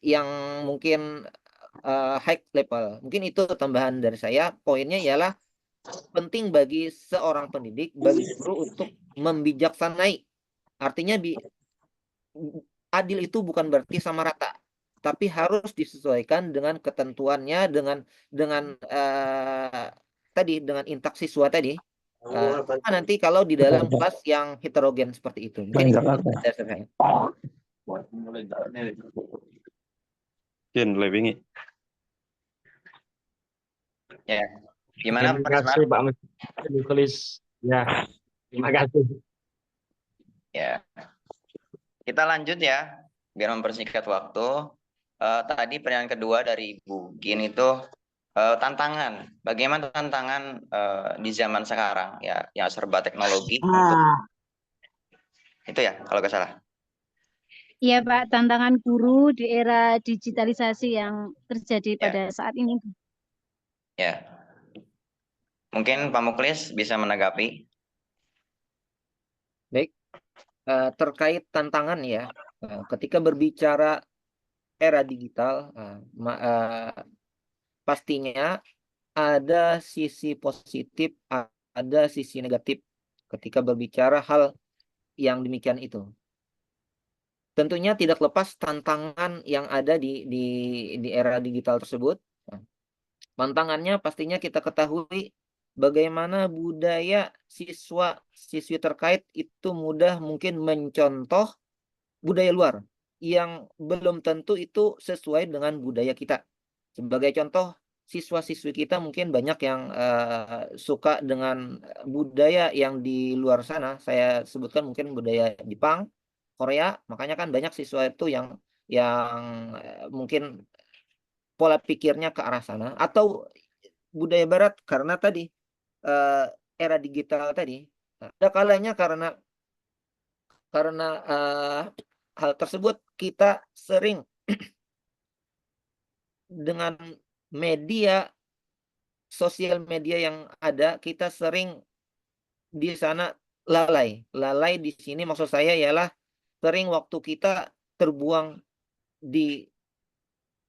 yang mungkin high level. Mungkin itu tambahan dari saya. Poinnya ialah penting bagi seorang pendidik, bagi guru untuk membijaksanai. Artinya adil itu bukan berarti sama rata, tapi harus disesuaikan dengan ketentuannya, dengan tadi dengan intak siswa tadi. Nanti kalau di dalam kelas yang heterogen seperti itu, mungkin itu dasar saya. Ya, gimana Terima Pak kasih Risman? Pak Mukhlis. Ya, terima kasih. Ya, kita lanjut ya, biar mempersingkat waktu. Tadi pertanyaan kedua dari Bu Gin itu tantangan. Bagaimana tantangan di zaman sekarang ya, yang serba teknologi untuk itu ya, kalau nggak salah. Iya Pak, tantangan guru di era digitalisasi yang terjadi pada Ya, saat ini. ya. Mungkin Pak Muklis bisa menanggapi. Baik, terkait tantangan ya, ketika berbicara era digital, pastinya ada sisi positif, ada sisi negatif ketika berbicara hal yang demikian itu. Tentunya tidak lepas tantangan yang ada di era digital tersebut. Nah, tantangannya pastinya kita ketahui bagaimana budaya siswa-siswi terkait itu mudah mungkin mencontoh budaya luar yang belum tentu itu sesuai dengan budaya kita. Sebagai contoh, siswa-siswi kita mungkin banyak yang suka dengan budaya yang di luar sana. Saya sebutkan mungkin budaya Jepang, Korea. Makanya kan banyak siswa itu yang mungkin pola pikirnya ke arah sana. Atau budaya Barat karena tadi eh, era digital tadi. Ada kalanya karena hal tersebut kita sering dengan sosial media yang ada, kita sering di sana lalai. Lalai di sini maksud saya ialah sering waktu kita terbuang di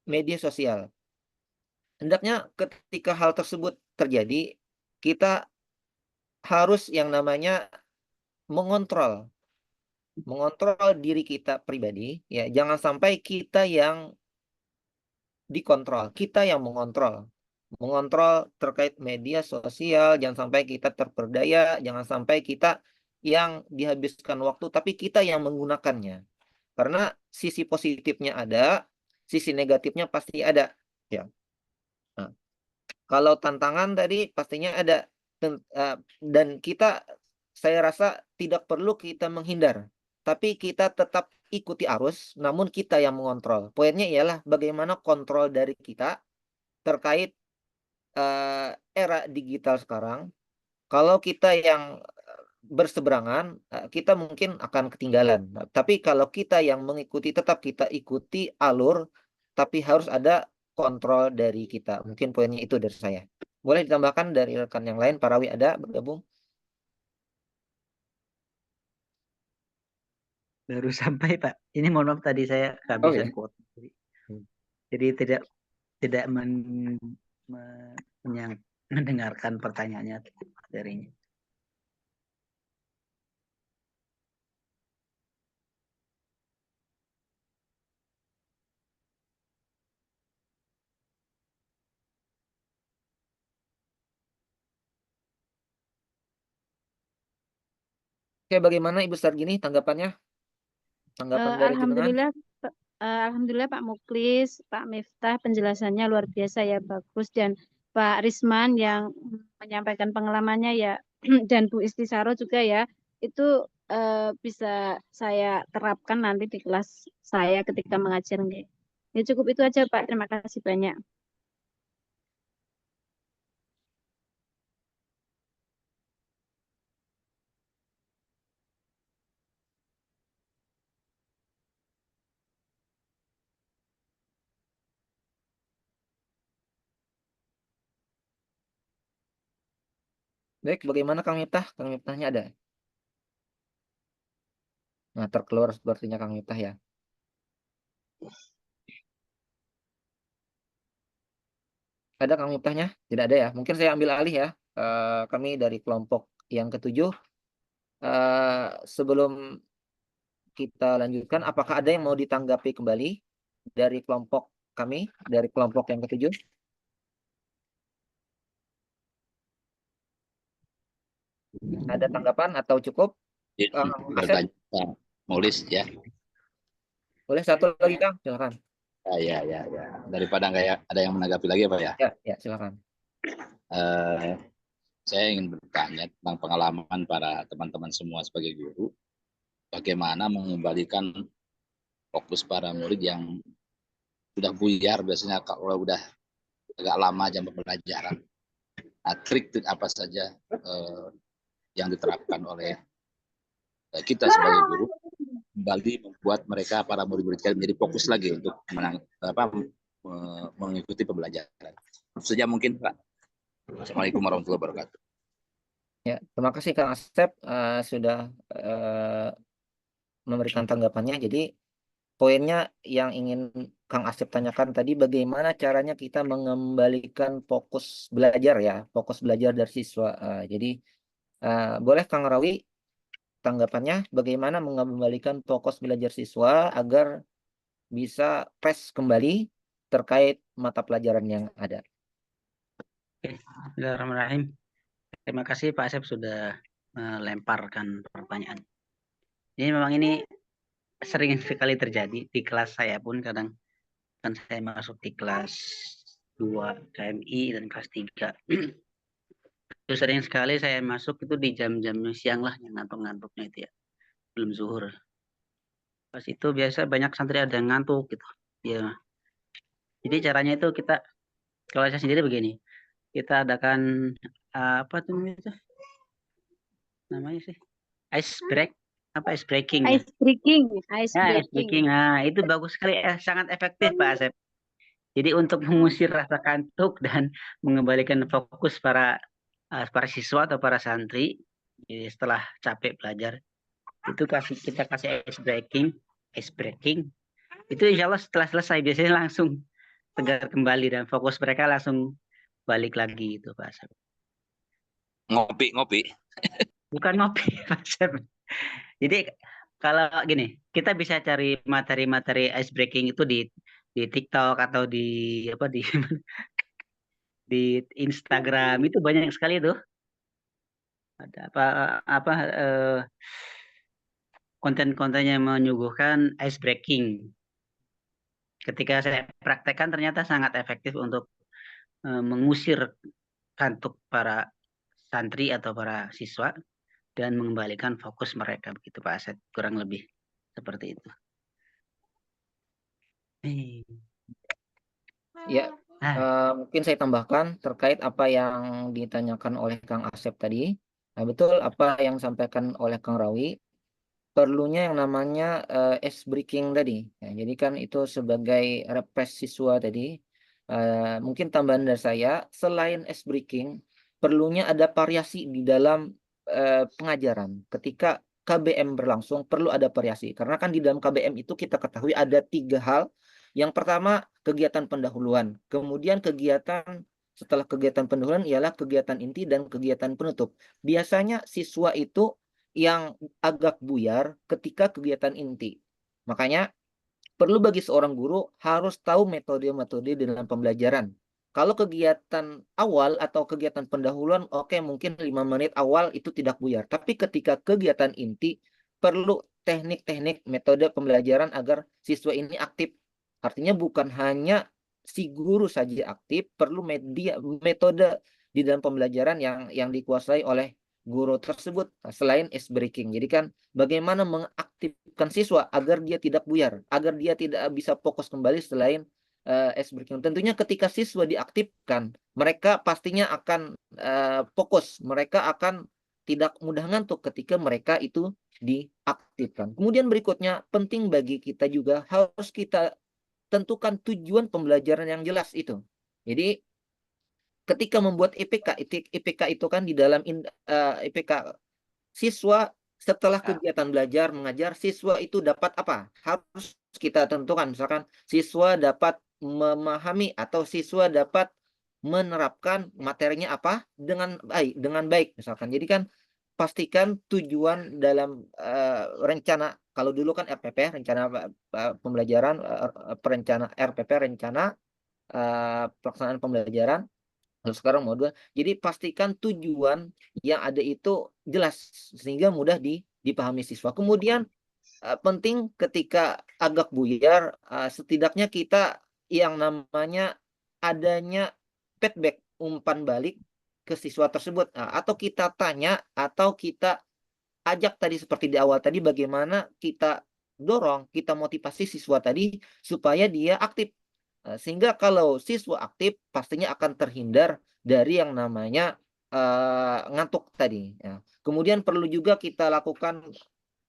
media sosial. Hendaknya ketika hal tersebut terjadi, kita harus yang namanya mengontrol diri kita pribadi, ya. Jangan sampai kita yang dikontrol, kita yang mengontrol terkait media sosial. Jangan sampai kita terperdaya, jangan sampai kita yang dihabiskan waktu, tapi kita yang menggunakannya. Karena sisi positifnya ada, sisi negatifnya pasti ada, ya. Nah, kalau tantangan tadi pastinya ada, dan saya rasa tidak perlu kita menghindar, tapi kita tetap ikuti arus, namun kita yang mengontrol. Poinnya ialah bagaimana kontrol dari kita terkait era digital sekarang. Kalau kita yang berseberangan, kita mungkin akan ketinggalan. Nah, tapi kalau kita yang mengikuti, tetap kita ikuti alur, tapi harus ada kontrol dari kita. Mungkin poinnya itu dari saya. Boleh ditambahkan dari rekan yang lain, Pak Rawi ada bergabung? Baru sampai Pak. Ini mohon maaf tadi saya Oh kehabisan ya. kuota. Jadi tidak mendengarkan pertanyaannya darinya. Oke, bagaimana Ibu Sargini tanggapannya? Tanggapan dari jenengan? Alhamdulillah Pak Muklis, Pak Miftah penjelasannya luar biasa ya, bagus, dan Pak Risman yang menyampaikan pengalamannya ya dan Bu Istisaro juga ya, itu bisa saya terapkan nanti di kelas saya ketika mengajar. Ya cukup itu aja Pak, terima kasih banyak. Baik, bagaimana Kang Miftah? Kang Miftahnya ada? Nah, terkeluar sepertinya Kang Miftah ya. Ada Kang Miftahnya? Tidak ada ya. Mungkin saya ambil alih ya. Kami dari kelompok yang ketujuh. Sebelum kita lanjutkan, apakah ada yang mau ditanggapi kembali dari kelompok kami, dari kelompok yang ketujuh? Ada tanggapan atau cukup? Asep? Bertanya Mulis ya. Boleh satu lagi Kang, silakan. Ya. Daripada nggak ada yang menanggapi lagi Pak ya. Ya, silakan. Saya ingin bertanya tentang pengalaman para teman-teman semua sebagai guru. Bagaimana mengembalikan fokus para murid yang sudah buyar biasanya kalau udah agak lama jam pembelajaran. Nah, trik apa saja yang diterapkan oleh kita sebagai guru kembali membuat mereka para murid-murid kita menjadi fokus lagi untuk mengikuti pembelajaran. Itu saja mungkin, Pak. Assalamualaikum warahmatullahi wabarakatuh. Ya, terima kasih Kang Asep sudah memberikan tanggapannya. Jadi poinnya yang ingin Kang Asep tanyakan tadi, bagaimana caranya kita mengembalikan fokus belajar ya, fokus belajar dari siswa. Jadi boleh Kang Rawi tanggapannya bagaimana mengembalikan fokus belajar siswa agar bisa fresh kembali terkait mata pelajaran yang ada. Bismillahirrahmanirrahim. Terima kasih Pak Asep sudah melemparkan pertanyaan. Ini memang ini sering sekali terjadi di kelas saya pun, kadang kan saya masuk di kelas 2 KMI dan kelas 3. Itu sering sekali saya masuk itu di jam-jam siang lah, yang ngantuk-ngantuknya itu ya, belum zuhur. Pas itu biasa banyak santri ada yang ngantuk gitu. Ya. Jadi caranya itu kita, kalau saya sendiri begini, kita adakan apa tuh namanya sih? Ice break, apa ice breaking ya? Ice breaking, ice Ya, ice breaking. breaking. Nah, itu bagus sekali, sangat efektif Pak Asep. Jadi untuk mengusir rasa kantuk dan mengembalikan fokus para siswa atau para santri, jadi setelah capek belajar, itu kita kasih ice breaking. Itu insya Allah setelah selesai biasanya langsung tegar kembali dan fokus mereka langsung balik lagi itu Pak Asep. Ngopi. Bukan ngopi Pak Asep. Jadi kalau gini, kita bisa cari materi-materi ice breaking itu di TikTok atau di di Instagram, itu banyak sekali tuh. Ada konten-konten yang menyuguhkan ice breaking. Ketika saya praktekkan ternyata sangat efektif untuk mengusir kantuk para santri atau para siswa dan mengembalikan fokus mereka, begitu Pak Asep, kurang lebih seperti itu. Ya, mungkin saya tambahkan terkait apa yang ditanyakan oleh Kang Asep tadi. Nah, betul apa yang disampaikan oleh Kang Rawi. Perlunya yang namanya ice breaking tadi. Ya, jadi kan itu sebagai refresh siswa tadi. Mungkin tambahan dari saya, selain ice breaking, perlunya ada variasi di dalam pengajaran. Ketika KBM berlangsung, perlu ada variasi. Karena kan di dalam KBM itu kita ketahui ada 3 hal. Yang pertama, kegiatan pendahuluan. Kemudian setelah kegiatan pendahuluan ialah kegiatan inti dan kegiatan penutup. Biasanya siswa itu yang agak buyar ketika kegiatan inti. Makanya perlu bagi seorang guru harus tahu metode-metode dalam pembelajaran. Kalau kegiatan awal atau kegiatan pendahuluan, oke, mungkin 5 menit awal itu tidak buyar. Tapi ketika kegiatan inti, perlu teknik-teknik metode pembelajaran agar siswa ini aktif. Artinya bukan hanya si guru saja aktif, perlu metode di dalam pembelajaran yang dikuasai oleh guru tersebut selain ice breaking. Jadi kan bagaimana mengaktifkan siswa agar dia tidak buyar, agar dia tidak bisa fokus kembali selain ice breaking. Tentunya ketika siswa diaktifkan, mereka pastinya akan fokus, mereka akan tidak mudah ngantuk ketika mereka itu diaktifkan. Kemudian berikutnya, penting bagi kita juga harus kita tentukan tujuan pembelajaran yang jelas itu. Jadi ketika membuat IPK itu kan di dalam IPK siswa setelah kegiatan belajar mengajar, siswa itu dapat apa? Harus kita tentukan. Misalkan siswa dapat memahami atau siswa dapat menerapkan materinya apa dengan baik misalkan. Jadi kan pastikan tujuan dalam rencana, kalau dulu kan RPP, rencana pembelajaran, perencana RPP, rencana pelaksanaan pembelajaran. Kalau sekarang modul, jadi pastikan tujuan yang ada itu jelas sehingga mudah dipahami siswa. Kemudian penting ketika agak buyar, setidaknya kita yang namanya adanya feedback, umpan balik ke siswa tersebut, atau kita tanya atau kita ajak tadi seperti di awal tadi, bagaimana kita dorong, kita motivasi siswa tadi supaya dia aktif. Sehingga kalau siswa aktif pastinya akan terhindar dari yang namanya ngantuk tadi. Ya. Kemudian perlu juga kita lakukan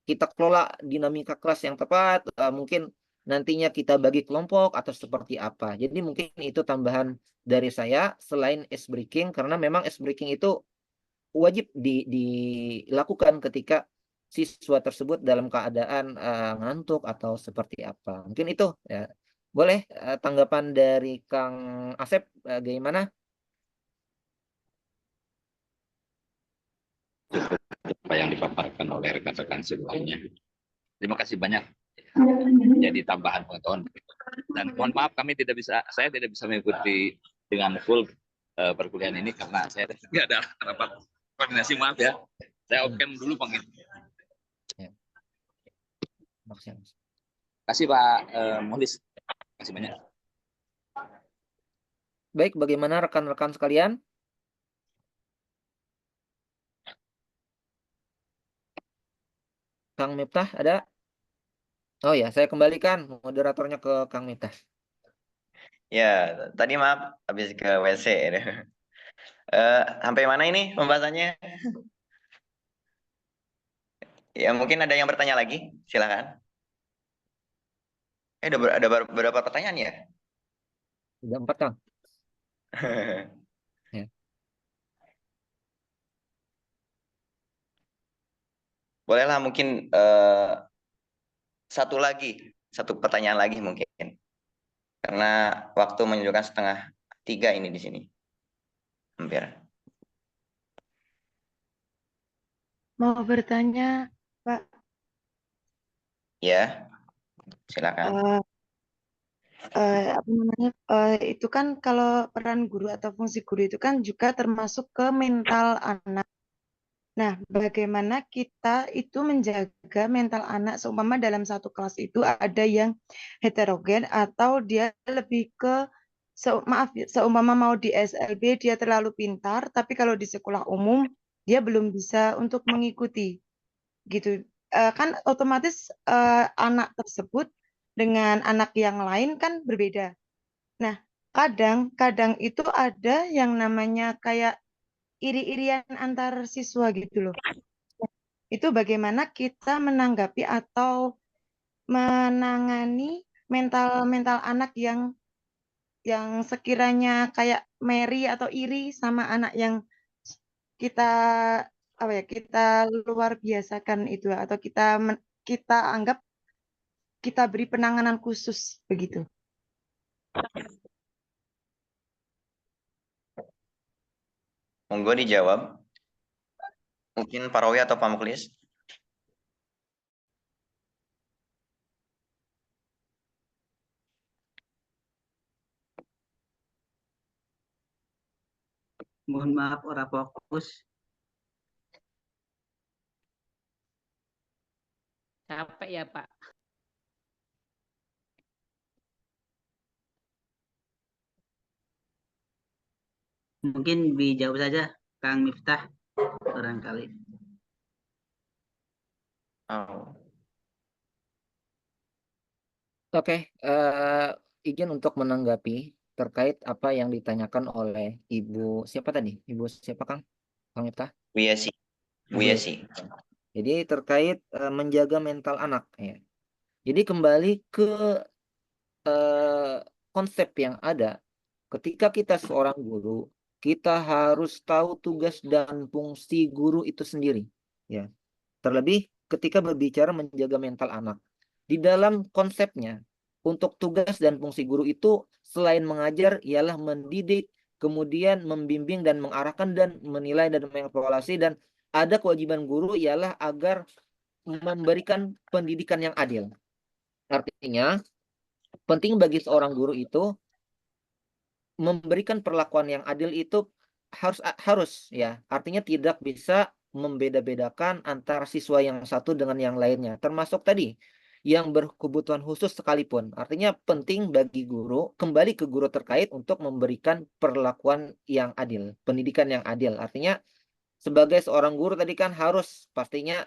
kita kelola dinamika kelas yang tepat, mungkin nantinya kita bagi kelompok atau seperti apa. Jadi mungkin itu tambahan dari saya selain ice breaking, karena memang ice breaking itu wajib dilakukan ketika siswa tersebut dalam keadaan ngantuk atau seperti apa. Mungkin itu ya. Boleh tanggapan dari Kang Asep gimana? Apa yang dipaparkan oleh rekan-rekan semuanya. Terima kasih banyak. Jadi tambahan pengetahuan. Dan mohon maaf saya tidak bisa mengikuti dengan full perkuliahan ini karena saya tidak ada rapat koordinasi, maaf ya. Saya open dulu panggil. Terima kasih Pak Muhlis. Terima kasih banyak. Baik, bagaimana rekan-rekan sekalian? Kang Miftah ada? Oh ya, saya kembalikan moderatornya ke Kang Miftah. Ya, tadi maaf habis ke WC. Sampai mana ini pembahasannya? Ya, mungkin ada yang bertanya lagi, silakan. Ada berapa pertanyaan ya? Udah 4, Kang. Ya. Bolehlah mungkin satu pertanyaan lagi mungkin. Karena waktu menunjukkan 2:30 ini di sini. Hampir. Mau bertanya, Pak. Ya, silakan. Apa namanya? Itu kan kalau peran guru atau fungsi guru itu kan juga termasuk ke mental anak. Nah, bagaimana kita itu menjaga mental anak seumpama dalam satu kelas itu ada yang heterogen atau dia lebih ke seumpama mau di SLB dia terlalu pintar, tapi kalau di sekolah umum dia belum bisa untuk mengikuti gitu. Kan otomatis anak tersebut dengan anak yang lain kan berbeda. Nah, kadang itu ada yang namanya kayak iri-irian antar siswa gitu loh. Itu bagaimana kita menanggapi atau menangani mental anak yang sekiranya kayak Mary atau iri sama anak yang kita kita luar biasakan itu atau kita anggap kita beri penanganan khusus begitu. Monggo dijawab. Mungkin Pak Rawi atau Pak Muklis. Mohon maaf, ora fokus. Capek ya, Pak. Mungkin dijawab saja, Kang Miftah, barangkali. Oh. Oke, izin untuk menanggapi terkait apa yang ditanyakan oleh Ibu siapa tadi? Ibu siapa, Kang? Kang Miftah? Wiesi. Wiesi. Jadi terkait menjaga mental anak ya. Jadi kembali ke konsep yang ada. Ketika kita seorang guru, kita harus tahu tugas dan fungsi guru itu sendiri. Ya. Terlebih ketika berbicara menjaga mental anak. Di dalam konsepnya, untuk tugas dan fungsi guru itu selain mengajar ialah mendidik, kemudian membimbing dan mengarahkan dan menilai dan mengevaluasi, dan ada kewajiban guru ialah agar memberikan pendidikan yang adil. Artinya, penting bagi seorang guru itu memberikan perlakuan yang adil itu harus ya. Artinya tidak bisa membeda-bedakan antara siswa yang satu dengan yang lainnya. Termasuk tadi yang berkebutuhan khusus sekalipun. Artinya penting bagi guru, kembali ke guru terkait untuk memberikan perlakuan yang adil, pendidikan yang adil. Artinya sebagai seorang guru tadi kan harus pastinya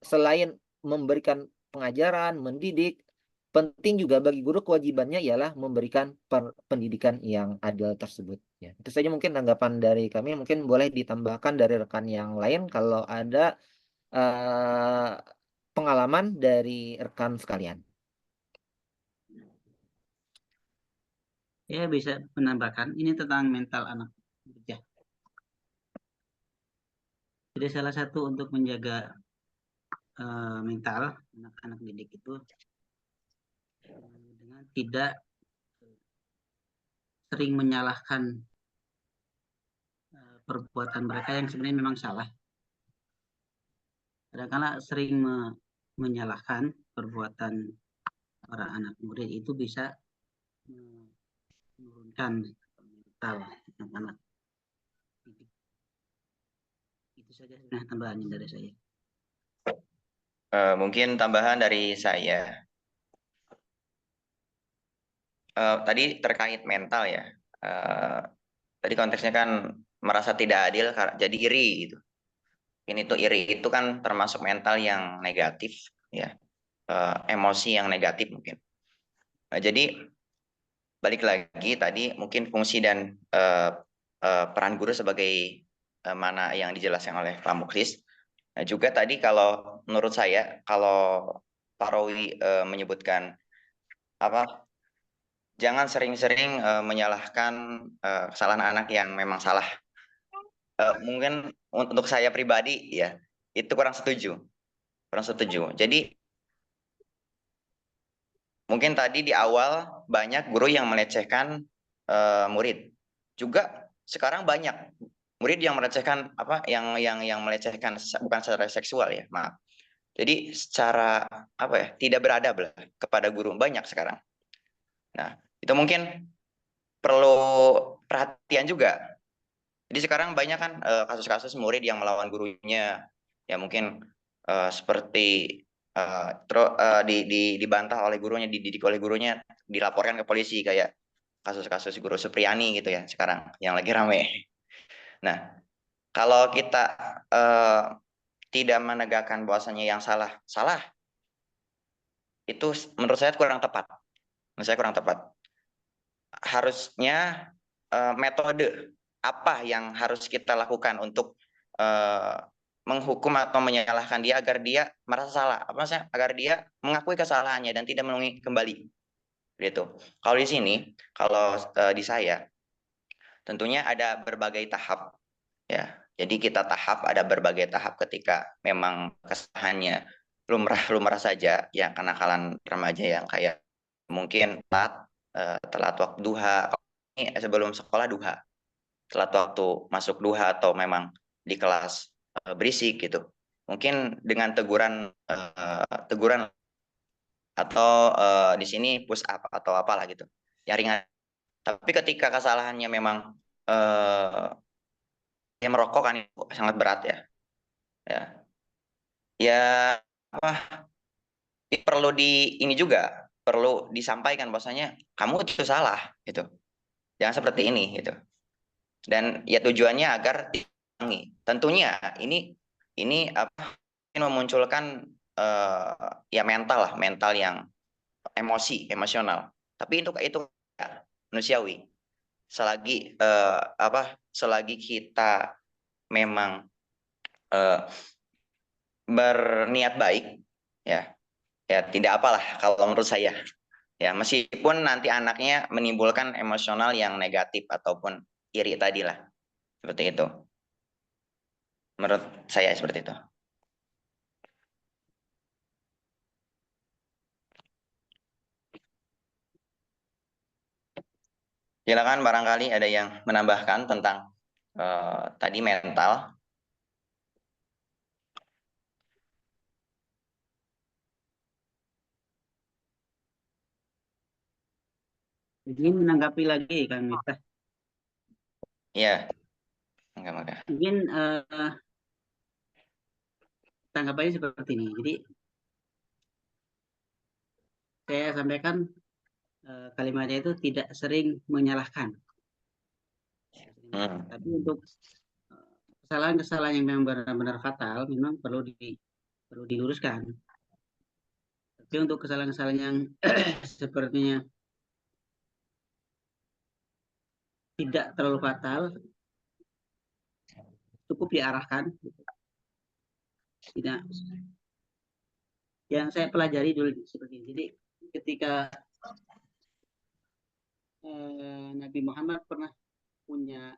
selain memberikan pengajaran, mendidik, penting juga bagi guru kewajibannya ialah memberikan pendidikan yang adil tersebut. Ya, itu saja mungkin tanggapan dari kami. Mungkin boleh ditambahkan dari rekan yang lain kalau ada pengalaman dari rekan sekalian. Ya, bisa menambahkan ini tentang mental anak kerja. Jadi salah satu untuk menjaga mental anak-anak didik itu dengan tidak sering menyalahkan perbuatan mereka yang sebenarnya memang salah. Kadang-kadang sering menyalahkan perbuatan para anak murid itu bisa menurunkan mental anak-anak didik. Itu saja sebenarnya tambahannya dari saya. Mungkin tambahan dari saya. Tadi terkait mental ya. Tadi konteksnya kan merasa tidak adil, jadi iri gitu. Ini tuh iri itu kan termasuk mental yang negatif, ya, emosi yang negatif mungkin. Nah, jadi balik lagi tadi mungkin fungsi dan peran guru sebagai mana yang dijelaskan oleh Pak Muklis. Nah, juga tadi kalau menurut saya kalau Pak Rowi menyebutkan apa, jangan sering-sering menyalahkan kesalahan anak yang memang salah. Mungkin untuk saya pribadi ya itu kurang setuju. Jadi mungkin tadi di awal banyak guru yang melecehkan murid. Juga sekarang banyak murid yang melecehkan apa yang melecehkan bukan secara seksual ya, maaf. Jadi secara apa ya, tidak beradab lah kepada guru banyak sekarang. Nah, itu mungkin perlu perhatian juga. Jadi sekarang banyak kan kasus-kasus murid yang melawan gurunya, ya mungkin seperti dibantah oleh gurunya, dididik oleh gurunya, dilaporkan ke polisi kayak kasus-kasus guru Supriyani gitu ya sekarang yang lagi rame. Nah, kalau kita tidak menegakkan bahwasannya yang salah, itu menurut saya kurang tepat. Harusnya metode apa yang harus kita lakukan untuk menghukum atau menyalahkan dia agar dia merasa salah, apa maksudnya agar dia mengakui kesalahannya dan tidak mengulangi kembali, gitu. Kalau di sini, kalau di saya, tentunya ada berbagai tahap, ya. Jadi kita ada berbagai tahap ketika memang kesalahannya lumrah saja, ya kenakalan remaja yang kayak mungkin telat waktu duha, sebelum sekolah duha, telat waktu masuk duha atau memang di kelas berisik gitu. Mungkin dengan teguran atau di sini push up atau apalah gitu. Ya ringan. Tapi ketika kesalahannya memang dia merokok kan itu sangat berat ya. Ya. Ya apa? Perlu ini juga perlu disampaikan bahwasanya kamu itu salah gitu. Jangan seperti ini gitu. Dan ya tujuannya agar dikurangi. Tentunya ini apa memunculkan ya mental yang emosional. Tapi itu ya, manusiawi. Selagi kita memang berniat baik ya tidak apalah kalau menurut saya. Ya, meskipun nanti anaknya menimbulkan emosional yang negatif ataupun iri tadi lah. Seperti itu. Menurut saya seperti itu. Silakan barangkali ada yang menambahkan tentang tadi mental. Ingin menanggapi lagi Kang Miftah. Iya. Enggak. Mungkin tanggapannya seperti ini. Jadi saya sampaikan kalimatnya itu tidak sering menyalahkan. Tapi untuk kesalahan-kesalahan yang memang benar-benar fatal memang perlu diluruskan. Tapi untuk kesalahan-kesalahan yang sepertinya tidak terlalu fatal, cukup diarahkan. Tidak, yang saya pelajari dulu seperti ini. Jadi ketika Nabi Muhammad pernah punya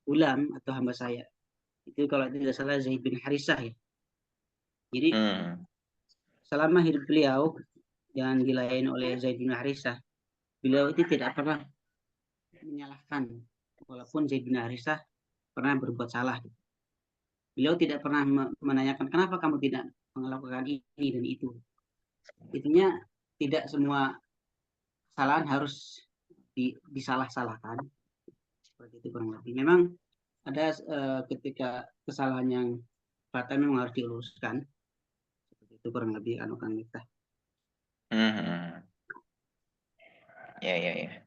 ulam atau hamba saya, itu kalau tidak salah Zaid bin Harisah ya. Jadi selama hidup beliau yang dilayani oleh Zaid bin Harisah, beliau itu tidak pernah menyalahkan, walaupun Zaid bin Harisah pernah berbuat salah. Beliau tidak pernah menanyakan kenapa kamu tidak melakukan ini dan itu. Intinya tidak semua kesalahan harus disalah-salahkan. Seperti itu kurang lebih. Memang ada ketika kesalahan yang fatal memang harus diluruskan. Seperti itu kurang lebih kan kita. Ya.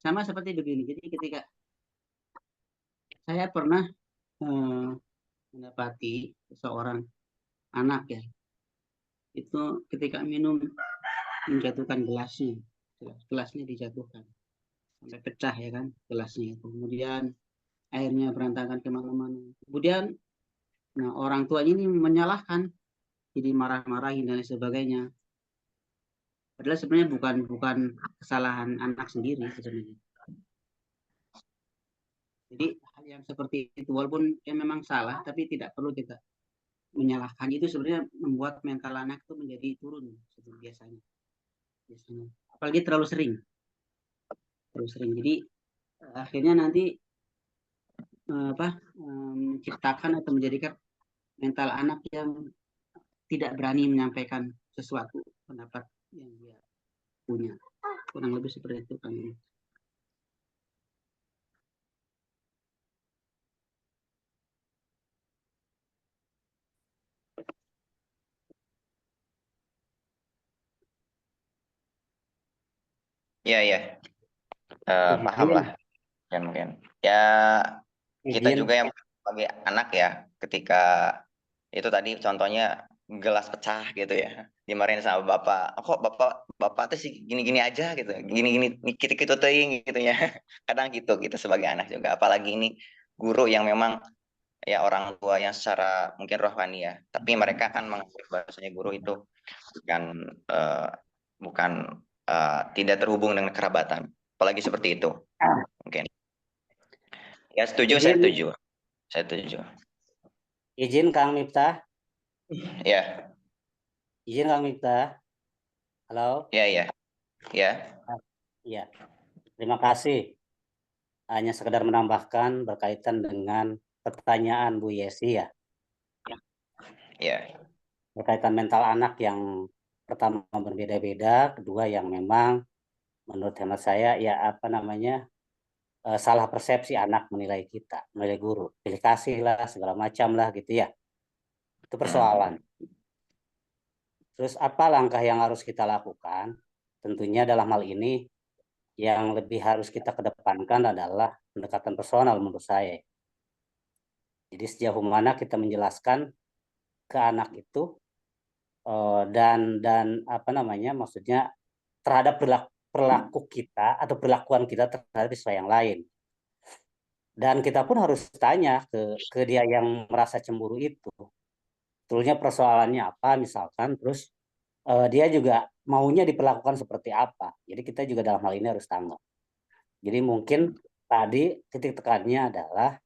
Sama seperti begini. Jadi ketika saya pernah mendapati seorang anak ya, itu ketika minum menjatuhkan gelasnya dijatuhkan sampai pecah ya kan gelasnya itu. Kemudian airnya berantakan kemana-mana. Kemudian orang tua ini menyalahkan, jadi marah-marahin dan sebagainya. Padahal sebenarnya bukan kesalahan anak sendiri sebenarnya. Jadi hal yang seperti itu walaupun memang salah, tapi tidak perlu kita menyalahkan. Itu sebenarnya membuat mental anak itu menjadi turun seperti biasanya. Apalagi terlalu sering. Jadi akhirnya nanti menciptakan atau menjadikan mental anak yang tidak berani menyampaikan sesuatu pendapat yang dia punya. Kurang lebih seperti itu kan. Ya. Paham lah. Ya mungkin. Ya kita juga yang sebagai anak ya, ketika itu tadi contohnya gelas pecah gitu ya, dimarahin sama bapak. Kok bapak tuh sih gini-gini aja gitu, gini-gini kita ting gitu ya. Kadang gitu kita sebagai anak juga, apalagi ini guru yang memang ya orang tua yang secara mungkin rohani ya, tapi mereka kan mengajar bahasanya guru itu bukan tidak terhubung dengan kerabatan, apalagi seperti itu mungkin. Ya setuju, saya setuju. Izin Kang Miftah. Ya. Izin Kang Miftah. Halo. Ya. Terima kasih. Hanya sekedar menambahkan berkaitan dengan pertanyaan Bu Yesi ya. Ya. Berkaitan mental anak yang pertama berbeda-beda, kedua yang memang menurut hemat saya ya salah persepsi anak menilai kita, menilai guru, pilih kasih lah, segala macam lah gitu ya. Itu persoalan. Terus apa langkah yang harus kita lakukan? Tentunya dalam hal ini yang lebih harus kita kedepankan adalah pendekatan personal menurut saya. Jadi sejauh mana kita menjelaskan ke anak itu dan maksudnya terhadap perilaku kita atau perlakuan kita terhadap siswa yang lain. Dan kita pun harus tanya ke dia yang merasa cemburu itu, sebetulnya persoalannya apa misalkan, terus dia juga maunya diperlakukan seperti apa. Jadi kita juga dalam hal ini harus tanggap. Jadi mungkin tadi titik tekannya adalah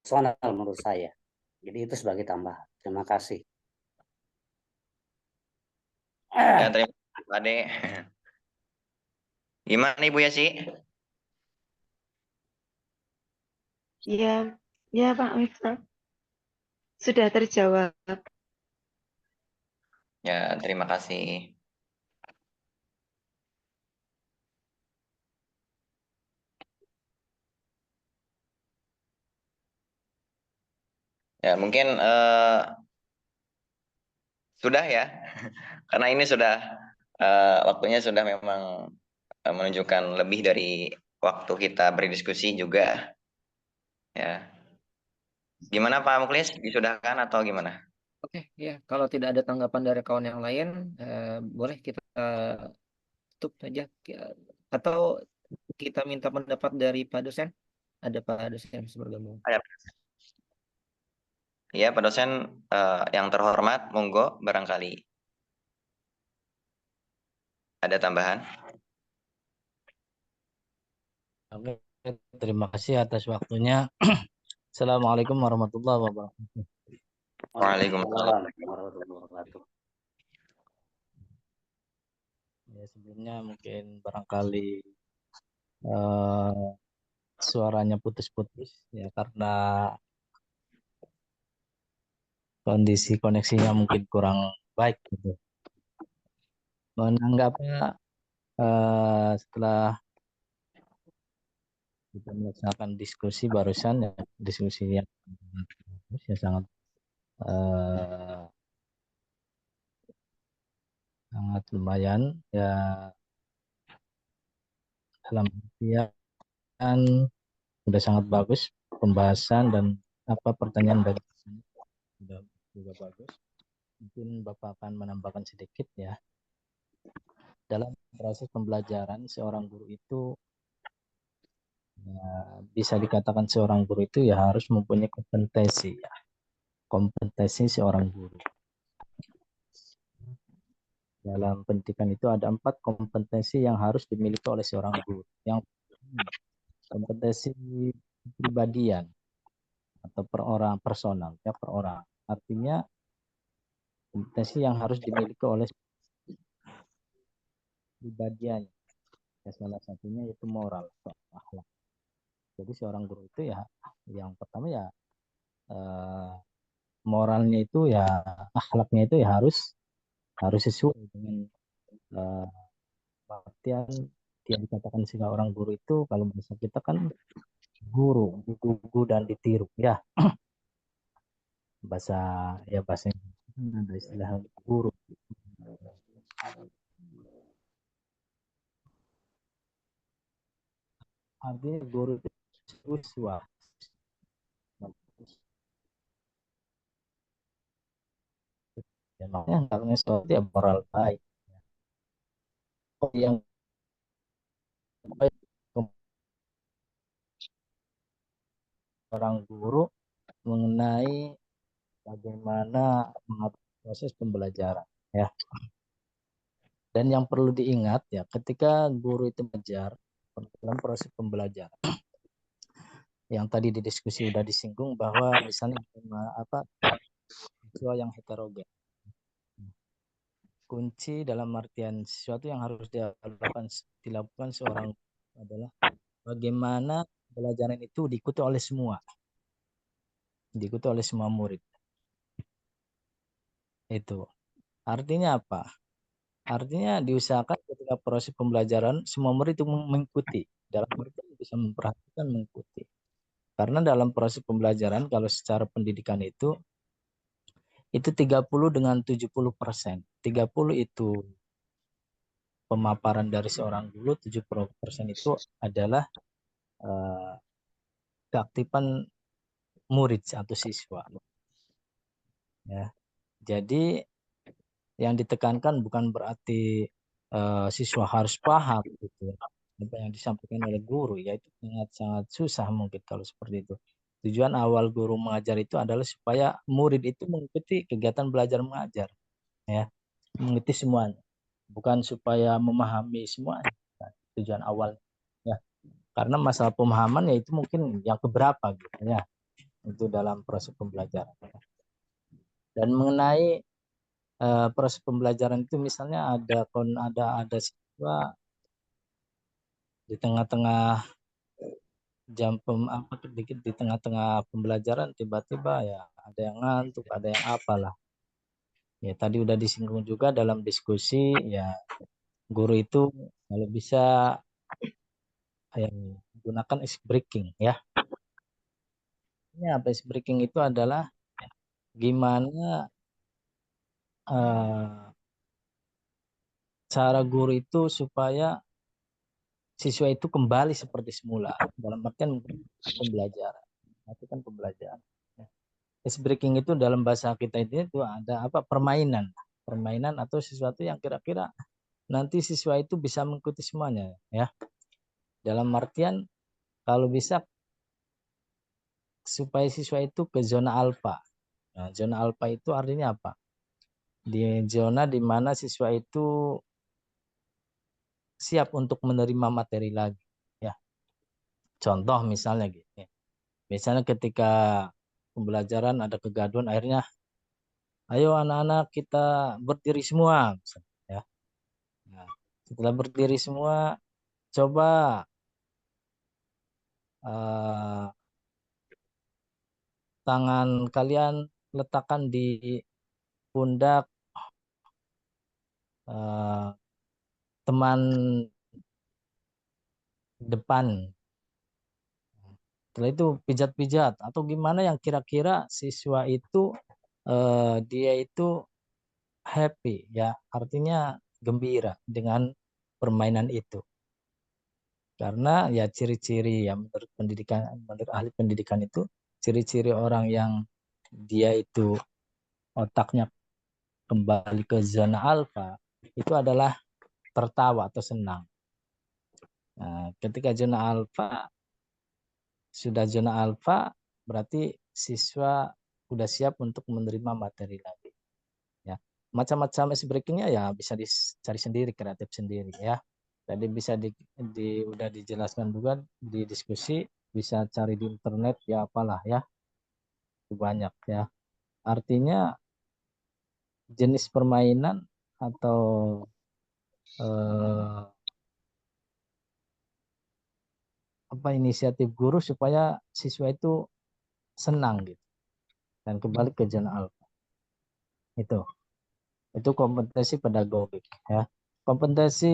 personal menurut saya. Jadi itu sebagai tambahan. Terima kasih. Ya, terima kasih Pak Ade. Gimana Ibu Yesi? Ya Pak Miftah. Sudah terjawab. Ya, terima kasih. Ya, mungkin sudah ya, karena ini sudah waktunya sudah memang menunjukkan lebih dari waktu kita berdiskusi juga. Ya, gimana Pak Muklis? Disudahkan atau gimana? Oke, ya. Kalau tidak ada tanggapan dari kawan yang lain, boleh kita tutup saja. Atau kita minta pendapat dari Pak dosen. Ada Pak dosen yang bisa bergabung. Ya, Pak dosen yang terhormat, monggo barangkali ada tambahan. Oke, terima kasih atas waktunya. Assalamualaikum warahmatullahi wabarakatuh. Waalaikumsalam. Ya, sebelumnya mungkin barangkali suaranya putus-putus ya karena kondisi koneksinya mungkin kurang baik gitu. Menanggapi setelah kita melaksanakan diskusi barusan ya, diskusi yang sangat sangat lumayan ya, dalam artian sudah sangat bagus pembahasan dan pertanyaan dari sudah juga bagus. Mungkin Bapak akan menambahkan sedikit ya. Dalam proses pembelajaran seorang guru itu ya, bisa dikatakan seorang guru itu ya harus mempunyai kompetensi ya. Kompetensi seorang guru. Dalam pendidikan itu ada 4 kompetensi yang harus dimiliki oleh seorang guru. Yang kompetensi kepribadian atau personal ya, per orang. Artinya kompetensi yang harus dimiliki oleh pribadian. Ya, salah satunya yaitu moral atau akhlak. Jadi seorang guru itu ya yang pertama ya moralnya itu ya, akhlaknya itu ya harus sesuai dengan artian yang dikatakan seorang guru itu kalau bahasa kita kan guru, digugu dan ditiru ya. bahasa ada istilah guru. Artinya guru itu siswa. Ya, makanya karena sesuatu ya moral baik. Yang baik seorang guru mengenai bagaimana proses pembelajaran ya. Dan yang perlu diingat ya, ketika guru itu mengajar dalam proses pembelajaran, yang tadi di diskusi sudah disinggung bahwa misalnya siswa yang heterogen, kunci dalam artian sesuatu yang harus dilakukan seorang adalah bagaimana pelajaran itu diikuti oleh semua murid. Itu artinya apa? Artinya diusahakan ketika proses pembelajaran semua murid itu mengikuti, dalam artian bisa memperhatikan, mengikuti. Karena dalam proses pembelajaran kalau secara pendidikan itu 30 dengan 70%. 30 itu pemaparan dari seorang guru, 70% itu adalah keaktifan murid atau siswa. Ya. Jadi yang ditekankan bukan berarti siswa harus paham gitu. Apa yang disampaikan oleh guru, yaitu sangat-sangat susah mungkin kalau seperti itu. Tujuan awal guru mengajar itu adalah supaya murid itu mengikuti kegiatan belajar mengajar, ya, mengikuti semuanya, bukan supaya memahami semuanya. Tujuan awal, ya, karena masalah pemahaman ya itu mungkin yang keberapa gitu ya, itu dalam proses pembelajaran. Dan mengenai proses pembelajaran itu misalnya ada siswa di tengah-tengah di tengah-tengah pembelajaran tiba-tiba ya ada yang ngantuk, ada yang apalah. Ya tadi udah disinggung juga dalam diskusi ya, guru itu kalau bisa gunakan ice breaking ya. Apa ice breaking itu adalah gimana cara guru itu supaya siswa itu kembali seperti semula dalam artian pembelajaran. Itu kan pembelajaran. Ice breaking itu dalam bahasa kita itu ada permainan atau sesuatu yang kira-kira nanti siswa itu bisa mengikuti semuanya ya. Dalam artian kalau bisa supaya siswa itu ke zona alfa. Nah, zona alfa itu artinya apa? Di zona di mana siswa itu siap untuk menerima materi lagi. Ya, contoh misalnya gitu. Misalnya ketika pembelajaran ada kegaduhan, akhirnya ayo anak-anak kita berdiri semua. Misalnya, ya. Nah, setelah berdiri semua, coba tangan kalian letakkan di pundak teman depan. Setelah itu pijat-pijat atau gimana yang kira-kira siswa itu dia itu happy, ya, artinya gembira dengan permainan itu. Karena ya ciri-ciri ya menurut ahli pendidikan itu ciri-ciri orang yang dia itu otaknya kembali ke zona alfa itu adalah tertawa atau senang. Nah, ketika sudah zona alfa berarti siswa sudah siap untuk menerima materi lagi. Ya, macam-macam breakingnya ya bisa dicari sendiri, kreatif sendiri ya. Tadi bisa udah dijelaskan juga di diskusi, bisa cari di internet ya apalah ya. Itu banyak ya. Artinya jenis permainan atau inisiatif guru supaya siswa itu senang gitu dan kembali ke zona alfa. Itu kompetensi pedagogik ya. Kompetensi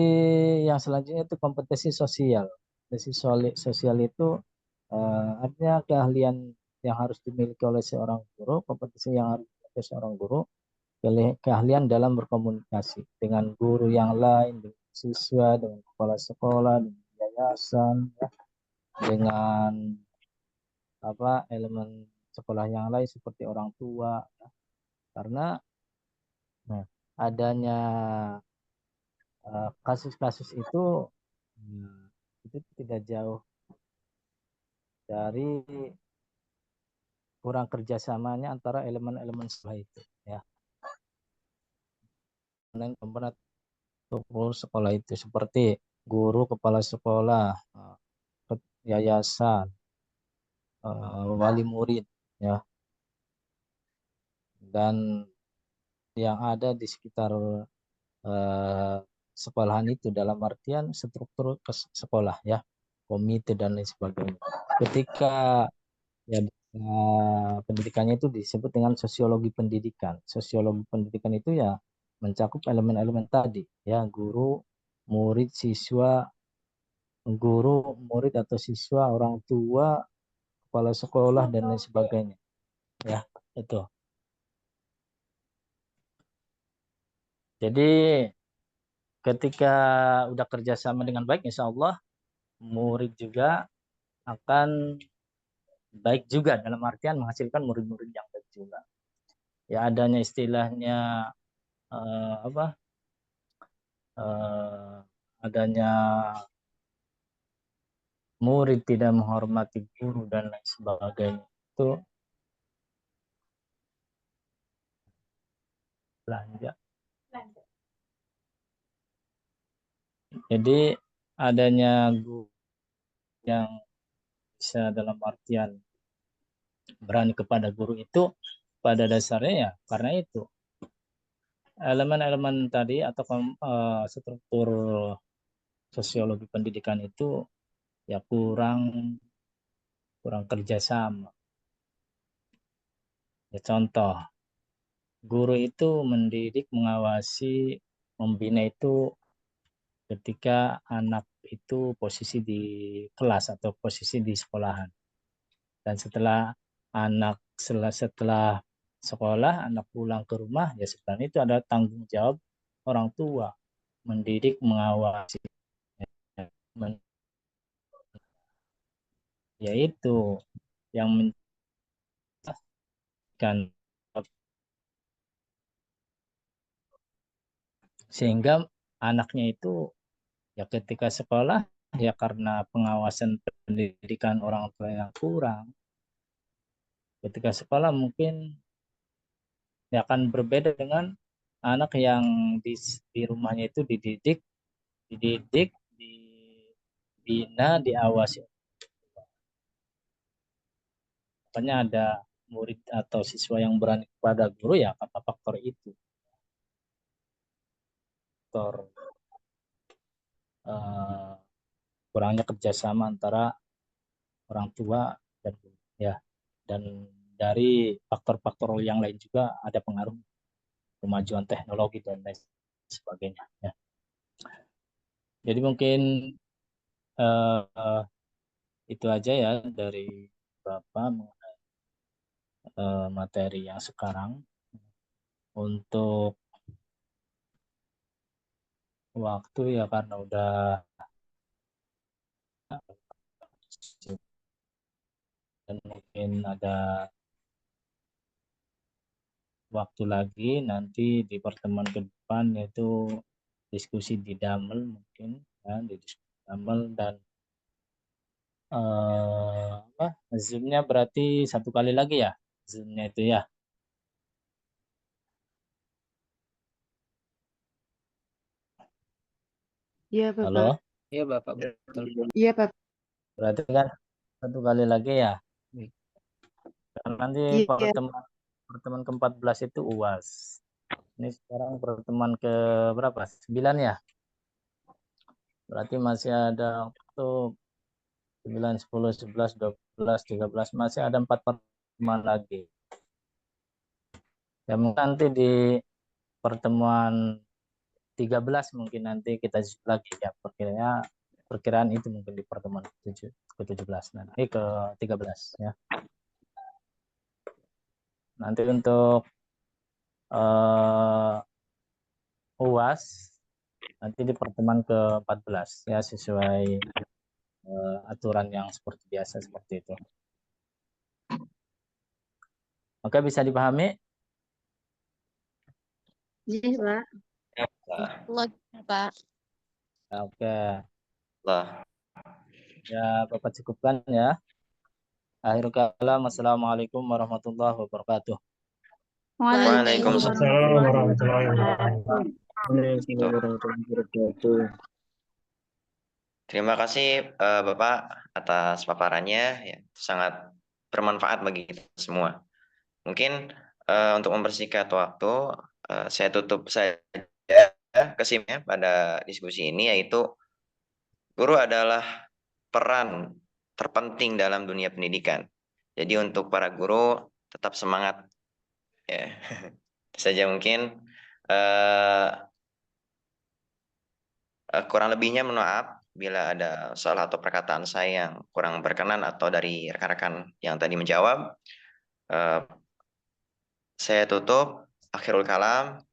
yang selanjutnya itu kompetensi sosial. Kompetensi sosial itu artinya keahlian yang harus dimiliki oleh seorang guru, kompetensi yang harus dimiliki seorang guru, keahlian dalam berkomunikasi dengan guru yang lain, dengan siswa, dengan kepala sekolah, dengan yayasan, ya, dengan elemen sekolah yang lain seperti orang tua, ya. Karena adanya kasus-kasus itu tidak jauh dari kurang kerjasamanya antara elemen-elemen sekolah itu ya. Komponen sekolah itu seperti guru, kepala sekolah, yayasan, wali murid ya, dan yang ada di sekitar sekolahan itu dalam artian struktur sekolah ya, komite dan lain sebagainya. Ketika ya pendidikannya itu disebut dengan sosiologi pendidikan. Sosiologi pendidikan itu ya mencakup elemen-elemen tadi ya, guru, murid, siswa, atau siswa, orang tua, kepala sekolah dan lain sebagainya. Ya, itu. Jadi ketika udah kerjasama dengan baik, insya Allah murid juga akan baik juga dalam artian menghasilkan murid-murid yang baik juga. Ya adanya istilahnya adanya murid tidak menghormati guru dan lain sebagainya itu belanja. Jadi adanya guru yang bisa dalam artian berani kepada guru itu pada dasarnya ya karena itu elemen-elemen tadi atau struktur sosiologi pendidikan itu ya kurang kerjasama. Ya, contoh, guru itu mendidik, mengawasi, membina itu ketika anak itu posisi di kelas atau posisi di sekolahan. Dan setelah sekolah, anak pulang ke rumah, ya sebenarnya itu ada tanggung jawab orang tua mendidik, mengawasi, yaitu yang menjelaskan sehingga anaknya itu ya ketika sekolah ya karena pengawasan pendidikan orang tua yang kurang, ketika sekolah mungkin akan berbeda dengan anak yang di rumahnya itu dididik, dibina, diawasi. Makanya ada murid atau siswa yang berani kepada guru ya karena faktor itu. Faktor kurangnya kerjasama antara orang tua dan guru ya. Dan dari faktor-faktor yang lain juga ada pengaruh kemajuan teknologi dan lain sebagainya ya. Jadi mungkin itu aja ya dari Bapak mengenai materi yang sekarang. Untuk waktu ya karena udah dan mungkin ada waktu lagi nanti di pertemuan ke depan yaitu diskusi di Damel mungkin ya, di diskusi Damel dan Zoom-nya berarti 1 kali lagi ya Zoom-nya itu ya. Iya, Bapak. Halo? Iya, Bapak. Betul. Iya, Bapak. Berarti kan 1 kali lagi ya. Karena nanti Iya. pertemuan ke-14 itu UAS. Ini sekarang pertemuan ke berapa? 9 ya? Berarti masih ada waktu 9, 10, 11, 12, 13, masih ada 4 pertemuan lagi. Ya mungkin nanti di pertemuan 13 mungkin nanti kita lagi ya perkiraan itu mungkin di pertemuan ke-17 nanti ke-13 ya. Nanti untuk UAS nanti di pertemuan ke-14 ya sesuai aturan yang seperti biasa seperti itu. Oke, bisa dipahami? Iya, Pak. Pak. Oke. Ya, Bapak cukupkan ya. Akhirul kalam, assalamualaikum warahmatullahi wabarakatuh. Waalaikumsalam warahmatullahi wabarakatuh. Terima kasih Bapak atas paparannya, ya, sangat bermanfaat bagi kita semua. Mungkin untuk mempersingkat waktu, saya tutup saja kesimpulannya pada diskusi ini, yaitu guru adalah peran terpenting dalam dunia pendidikan. Jadi untuk para guru tetap semangat. Ya, saja mungkin kurang lebihnya mohon maaf bila ada salah atau perkataan saya yang kurang berkenan atau dari rekan-rekan yang tadi menjawab. Saya tutup. Akhirul kalam.